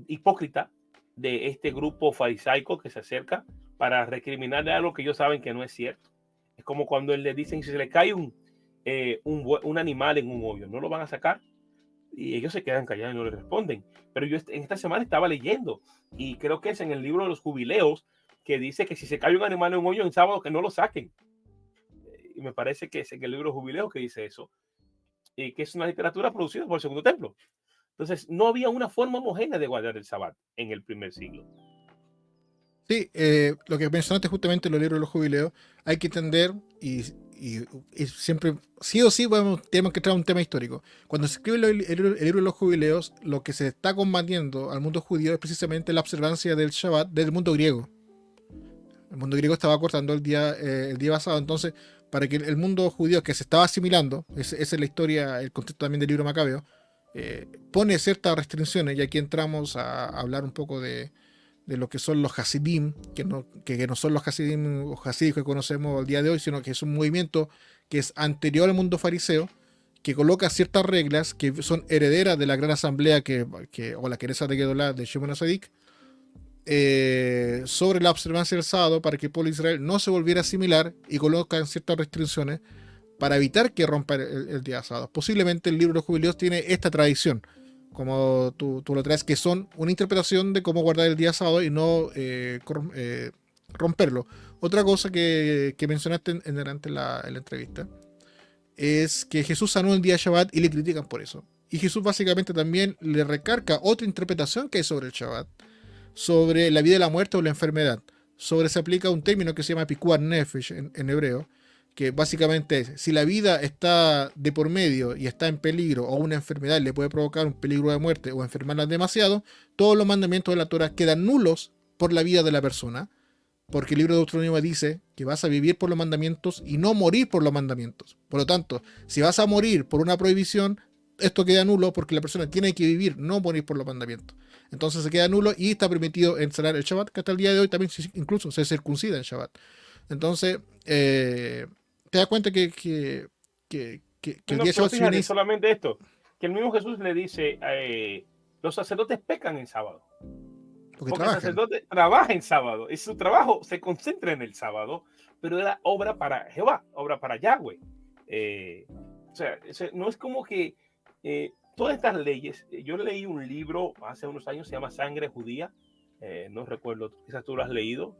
hipócrita de este grupo farisaico que se acerca para recriminarle algo que ellos saben que no es cierto. Es como cuando le dicen, si se le cae un animal en un hoyo, ¿no lo van a sacar? Y ellos se quedan callados y no le responden. Pero yo en esta semana estaba leyendo, y creo que es en el libro de los jubileos, que dice que si se cae un animal en un hoyo en sábado, que no lo saquen. Y me parece que es en el libro de los jubileos que dice eso, y que es una literatura producida por el Segundo Templo. Entonces, no había una forma homogénea de guardar el sábado en el primer siglo. Sí, lo que mencionaste justamente en los libros de los jubileos, hay que entender, y siempre, sí o sí, tenemos que traer un tema histórico. Cuando se escribe el libro de los jubileos, lo que se está combatiendo al mundo judío es precisamente la observancia del Shabbat del mundo griego. El mundo griego estaba cortando el día pasado, entonces, para que el mundo judío que se estaba asimilando, esa es la historia, el contexto también del libro Macabeo, pone ciertas restricciones, y aquí entramos a hablar un poco de lo que son los Hasidim, que no son los Hasidim o Hasidis que conocemos al día de hoy, sino que es un movimiento que es anterior al mundo fariseo, que coloca ciertas reglas que son herederas de la gran asamblea o la Queresa de Gedolá de Shimon HaTzadik, sobre la observancia del sábado, para que el pueblo de Israel no se volviera a asimilar, y colocan ciertas restricciones para evitar que rompa el día sábado. Posiblemente el libro de los jubileos tiene esta tradición, como tú lo traes, que son una interpretación de cómo guardar el día sábado y no romperlo. Otra cosa que mencionaste durante la entrevista es que Jesús sanó el día Shabbat y le critican por eso. Y Jesús básicamente también le recarga otra interpretación que hay sobre el Shabbat, sobre la vida y la muerte o la enfermedad. Se aplica un término que se llama pikuar nefesh en hebreo, que básicamente es, si la vida está de por medio y está en peligro, o una enfermedad le puede provocar un peligro de muerte o enfermarla demasiado, todos los mandamientos de la Torah quedan nulos por la vida de la persona, porque el libro de Deuteronomio dice que vas a vivir por los mandamientos y no morir por los mandamientos. Por lo tanto, si vas a morir por una prohibición, esto queda nulo porque la persona tiene que vivir, no morir por los mandamientos. Entonces se queda nulo y está permitido encerrar el Shabbat, que hasta el día de hoy también incluso se circuncida en Shabbat. Entonces, te das cuenta que el No, día de pero Shabbat, si bien fíjate es solamente esto, que el mismo Jesús le dice, los sacerdotes pecan en sábado, porque porque el trabajan. sacerdote trabaja en sábado, y su trabajo se concentra en el sábado, pero era obra para Jehová, obra para Yahweh. O sea, no es como que todas estas leyes, yo leí un libro hace unos años, se llama Sangre Judía, no recuerdo, quizás tú lo has leído,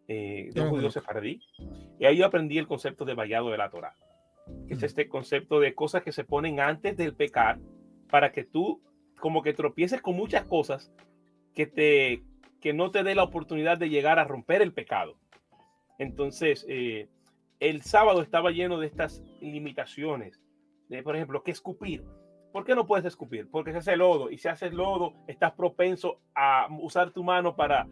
de No un lo judío conozco. sefardí, y ahí yo aprendí el concepto de vallado de la Torá, que es este concepto de cosas que se ponen antes del pecar para que tú como que tropieces con muchas cosas que no te dé la oportunidad de llegar a romper el pecado. Entonces, el sábado estaba lleno de estas limitaciones, de, por ejemplo, que escupir. ¿Por qué no puedes escupir? Porque se hace lodo, y si haces lodo, estás propenso a usar tu mano para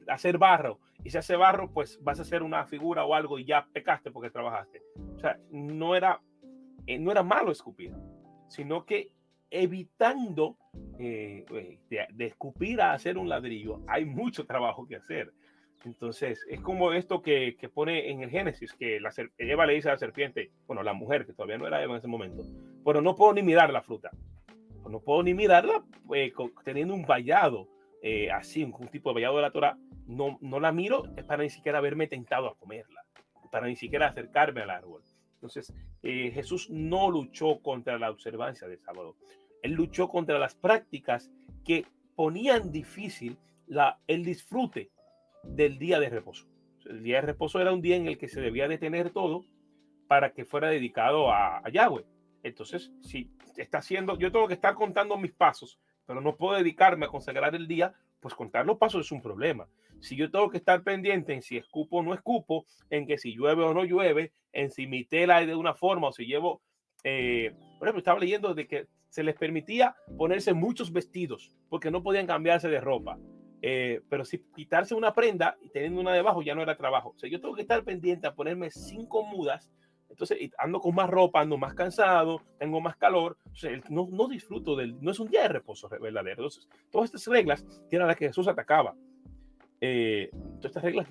hacer barro, y si hace barro, pues vas a hacer una figura o algo y ya pecaste porque trabajaste. O sea, no era malo escupir, sino que evitando de escupir a hacer un ladrillo, hay mucho trabajo que hacer. Entonces, es como esto que pone en el Génesis, que Eva le dice a la serpiente, bueno, la mujer, que todavía no era Eva en ese momento, bueno, no puedo ni mirar la fruta, pues no puedo ni mirarla teniendo un vallado, así, un tipo de vallado de la Torah, no la miro para ni siquiera haberme tentado a comerla, para ni siquiera acercarme al árbol. Entonces, Jesús no luchó contra la observancia del sábado, él luchó contra las prácticas que ponían difícil el disfrute del día de reposo. El día de reposo era un día en el que se debía detener todo para que fuera dedicado a Yahweh. Entonces, si está haciendo, yo tengo que estar contando mis pasos, pero no puedo dedicarme a consagrar el día, pues contar los pasos es un problema. Si yo tengo que estar pendiente en si escupo o no escupo, en que si llueve o no llueve, en si mi tela es de una forma o si llevo, por ejemplo, estaba leyendo de que se les permitía ponerse muchos vestidos porque no podían cambiarse de ropa. Pero si quitarse una prenda y teniendo una debajo ya no era trabajo. O sea, yo tengo que estar pendiente a ponerme 5 mudas. Entonces ando con más ropa, ando más cansado, tengo más calor. O sea, no disfruto no es un día de reposo verdadero. Entonces, todas estas reglas que eran las que Jesús atacaba. Todas estas reglas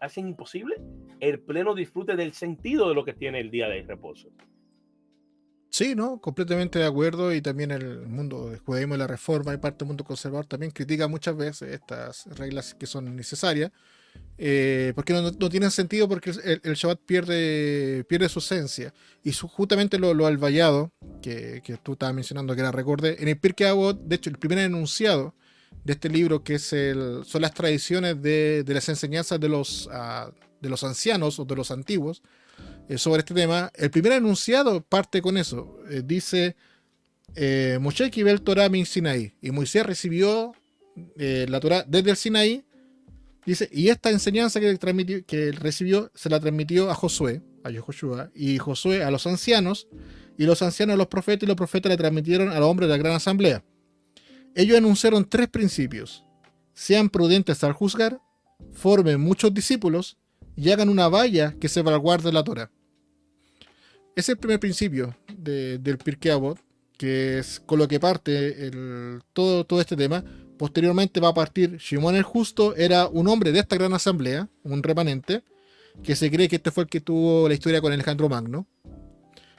hacen imposible el pleno disfrute del sentido de lo que tiene el día de reposo. Sí, ¿no? Completamente de acuerdo. Y también el mundo del judaísmo y la reforma y parte del mundo conservador también critica muchas veces estas reglas que son necesarias. Porque no tienen sentido, porque el Shabbat pierde su esencia. Y justamente lo albayado, que tú estabas mencionando, que era recordé, en el Pirkei Avot, de hecho, el primer enunciado de este libro, que son las tradiciones de las enseñanzas de los ancianos o de los antiguos, sobre este tema, el primer enunciado parte con eso. Dice, Moshe kibel Torah min Sinaí, y Moisés recibió la Torah desde el Sinaí. Dice, y esta enseñanza que recibió se la transmitió a Josué, a Yehoshua, y Josué a los ancianos, y los ancianos a los profetas, y los profetas le transmitieron a los hombres de la gran asamblea. Ellos enunciaron 3 principios: sean prudentes al juzgar, formen muchos discípulos y hagan una valla que se salvaguarde la Torah. Ese es el primer principio del Pirkei Avot, que es con lo que parte todo este tema. Posteriormente va a partir Shimón el Justo, era un hombre de esta gran asamblea, un remanente, que se cree que este fue el que tuvo la historia con Alejandro Magno.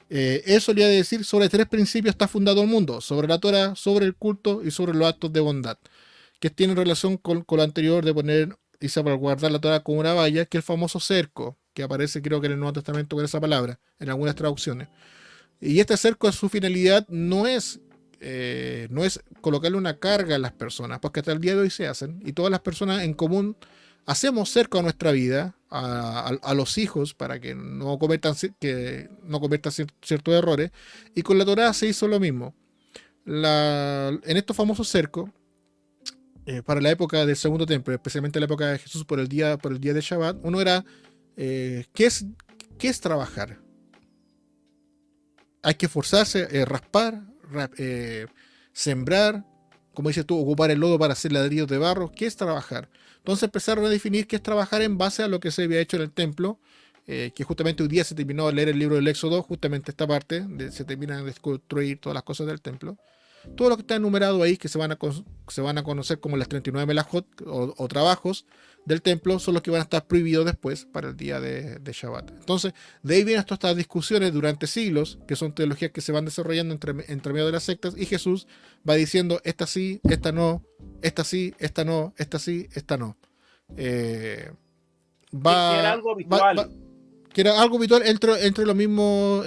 Él solía decir, sobre 3 principios está fundado el mundo: sobre la Torah, sobre el culto y sobre los actos de bondad, que tienen relación con lo anterior de poner y salvaguardar la Torah como una valla, que es el famoso cerco, que aparece creo que en el Nuevo Testamento con esa palabra, en algunas traducciones. Y este cerco, su finalidad no es colocarle una carga a las personas, porque hasta el día de hoy se hacen, y todas las personas en común hacemos cerco a nuestra vida, a los hijos, para que no cometan ciertos errores, y con la Torah se hizo lo mismo. En estos famosos cercos, para la época del Segundo Templo, especialmente la época de Jesús, por el día de Shabbat, uno era, ¿qué es trabajar? Hay que esforzarse, raspar, sembrar, como dices tú, ocupar el lodo para hacer ladrillos de barro. ¿Qué es trabajar? Entonces empezaron a definir qué es trabajar en base a lo que se había hecho en el templo, que justamente hoy día se terminó de leer el libro del Éxodo, justamente esta parte, se terminan de construir todas las cosas del templo. todo lo que está enumerado ahí, que se van a conocer como las 39 melajot o trabajos del templo, son los que van a estar prohibidos después para el día de Shabbat. Entonces, de ahí vienen todas estas discusiones durante siglos, que son teologías que se van desarrollando entre medio de las sectas, y Jesús va diciendo, esta sí, esta no, esta sí, esta no, esta sí, esta no. Que era algo habitual. Que era algo habitual entre los mismos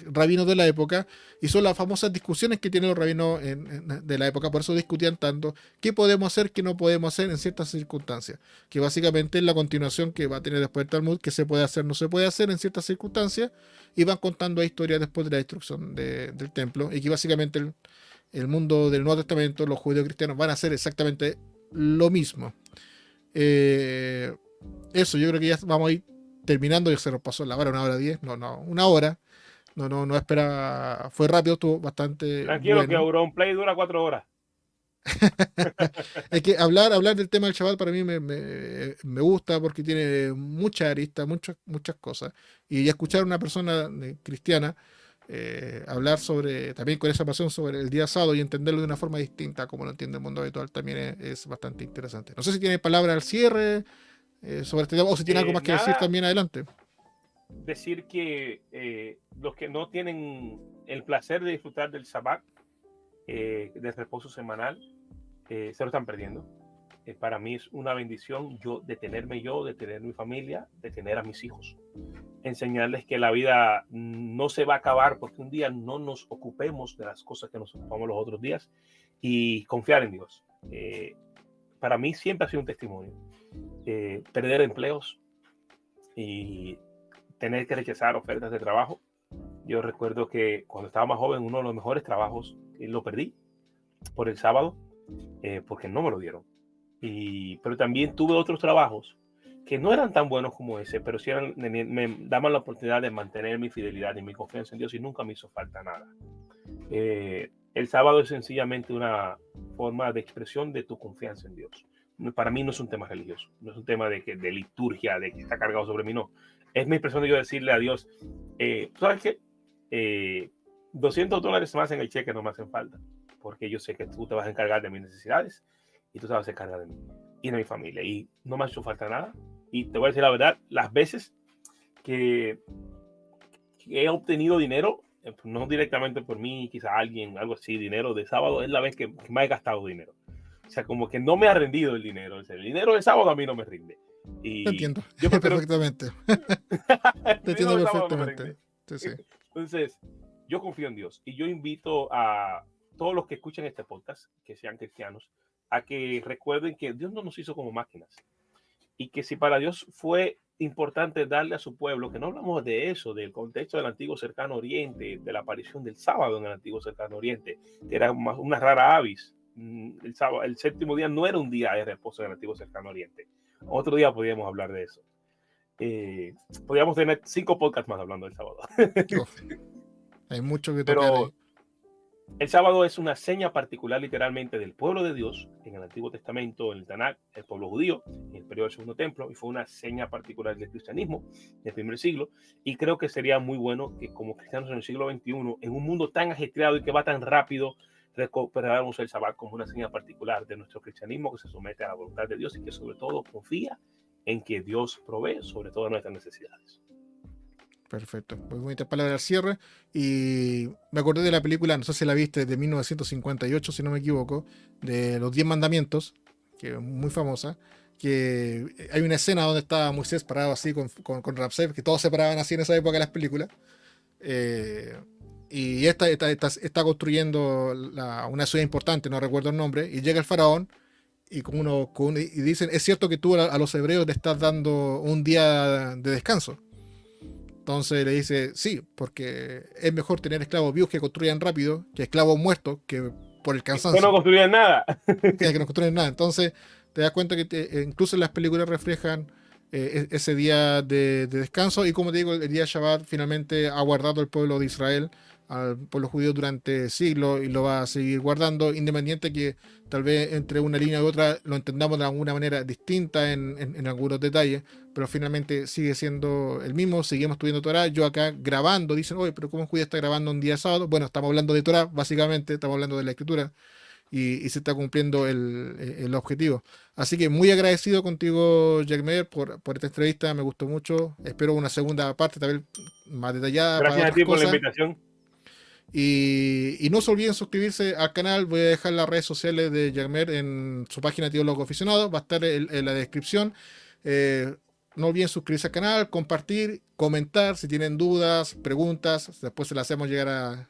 rabinos de la época, y son las famosas discusiones que tienen los rabinos de la época. Por eso discutían tanto qué podemos hacer, qué no podemos hacer en ciertas circunstancias, que básicamente es la continuación que va a tener después el Talmud, que se puede hacer, no se puede hacer en ciertas circunstancias, y van contando historias después de la destrucción del templo, y que básicamente el mundo del Nuevo Testamento, los judíos cristianos, van a hacer exactamente lo mismo. Eso, yo creo que ya vamos a ir terminando. Ya se nos pasó la hora, 1 hora 10, una hora. No espera, fue rápido, estuvo bastante Tranquilo, bueno. que Auronplay dura 4 horas. Es que hablar del tema del Shabbat para mí me gusta, porque tiene muchas aristas, muchas cosas. Y ya escuchar a una persona cristiana hablar también con esa pasión sobre el día sábado, y entenderlo de una forma distinta como lo entiende el mundo habitual, también es bastante interesante. No sé si tiene palabra al cierre sobre este tema, o si tiene algo más que decir también adelante. Decir que los que no tienen el placer de disfrutar del Shabbat, del reposo semanal, se lo están perdiendo. Para mí es una bendición de tener mi familia, de tener a mis hijos, enseñarles que la vida no se va a acabar porque un día no nos ocupemos de las cosas que nos ocupamos los otros días, y confiar en Dios. Para mí siempre ha sido un testimonio. Perder empleos y tener que rechazar ofertas de trabajo. Yo recuerdo que cuando estaba más joven, uno de los mejores trabajos lo perdí por el sábado, porque no me lo dieron. Pero también tuve otros trabajos que no eran tan buenos como ese, pero sí me daban la oportunidad de mantener mi fidelidad y mi confianza en Dios, y nunca me hizo falta nada. El sábado es sencillamente una forma de expresión de tu confianza en Dios. Para mí no es un tema religioso, no es un tema de liturgia, de que está cargado sobre mí, no. Es mi expresión de yo decirle a Dios, ¿sabes qué? $200 más en el cheque no me hacen falta, porque yo sé que tú te vas a encargar de mis necesidades, y tú te vas a encargar de mí y de mi familia, y no me ha hecho falta nada. Y te voy a decir la verdad, las veces que he obtenido dinero, no directamente por mí, quizá alguien, algo así, dinero de sábado, es la vez que más he gastado dinero. O sea, como que no me ha rendido el dinero. El dinero de sábado a mí no me rinde. Y te entiendo yo perfectamente. Te entiendo perfectamente. Sí. Entonces, yo confío en Dios, y yo invito a todos los que escuchen este podcast, que sean cristianos, a que recuerden que Dios no nos hizo como máquinas, y que si para Dios fue importante darle a su pueblo, que no hablamos de eso, del contexto del antiguo cercano oriente, de la aparición del sábado en el antiguo cercano oriente, que era una rara avis. El séptimo día no era un día de reposo en el antiguo cercano oriente. Otro día podríamos hablar de eso. Podríamos tener 5 podcasts más hablando del sábado. Hay mucho que tocar ahí. El sábado es una seña particular, literalmente, del pueblo de Dios en el Antiguo Testamento, en el Tanakh, el pueblo judío, en el periodo del Segundo Templo, y fue una seña particular del cristianismo del primer siglo. Y creo que sería muy bueno que, como cristianos en el siglo XXI, en un mundo tan ajetreado y que va tan rápido, recuperáramos el Shabbat como una seña particular de nuestro cristianismo, que se somete a la voluntad de Dios y que sobre todo confía en que Dios provee sobre todas nuestras necesidades. Perfecto, muy bonitas palabras al cierre. Y me acordé de la película, no sé si la viste, de 1958, si no me equivoco, de los 10 mandamientos, que es muy famosa, que hay una escena donde está Moisés parado así con Ramsés, que todos se paraban así en esa época de las películas, y está construyendo una ciudad importante, no recuerdo el nombre, y llega el faraón, y y dicen, es cierto que tú a los hebreos le estás dando un día de descanso. Entonces le dice, sí, porque es mejor tener esclavos vivos que construyan rápido, que esclavos muertos, que por el cansancio. Que no construyan nada. Que no construyan nada. Entonces te das cuenta que incluso las películas reflejan ese día de descanso, y como te digo, el día Shabbat finalmente ha guardado el pueblo de Israel al pueblo judío durante siglos y lo va a seguir guardando, independiente que tal vez entre una línea y otra lo entendamos de alguna manera distinta en algunos detalles, pero finalmente sigue siendo el mismo, seguimos estudiando Torah. Yo acá grabando, dicen, oye, pero ¿cómo un judío está grabando un día sábado? Bueno, estamos hablando de Torah, básicamente, estamos hablando de la escritura y se está cumpliendo el objetivo. Así que muy agradecido contigo, Jack Meyer, por esta entrevista, me gustó mucho. Espero una segunda parte, tal vez más detallada para Gracias a otras ti por la cosas. invitación. Y no se olviden suscribirse al canal. Voy a dejar las redes sociales de Jagmer en su página Teólogo Aficionado. Va a estar en la descripción. No olviden suscribirse al canal, compartir, comentar si tienen dudas, preguntas. Después se las hacemos llegar a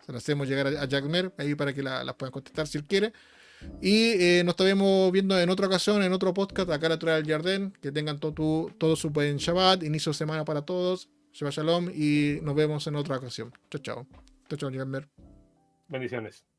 Jagmer ahí para que las puedan contestar si él quiere. Y nos estaremos viendo en otra ocasión, en otro podcast, acá a la Torah del Jardín. Que tengan todo su buen Shabbat, inicio de semana para todos. Shabbat Shalom y nos vemos en otra ocasión. Chao, chao. Chao, chao, Jagmer. Bendiciones.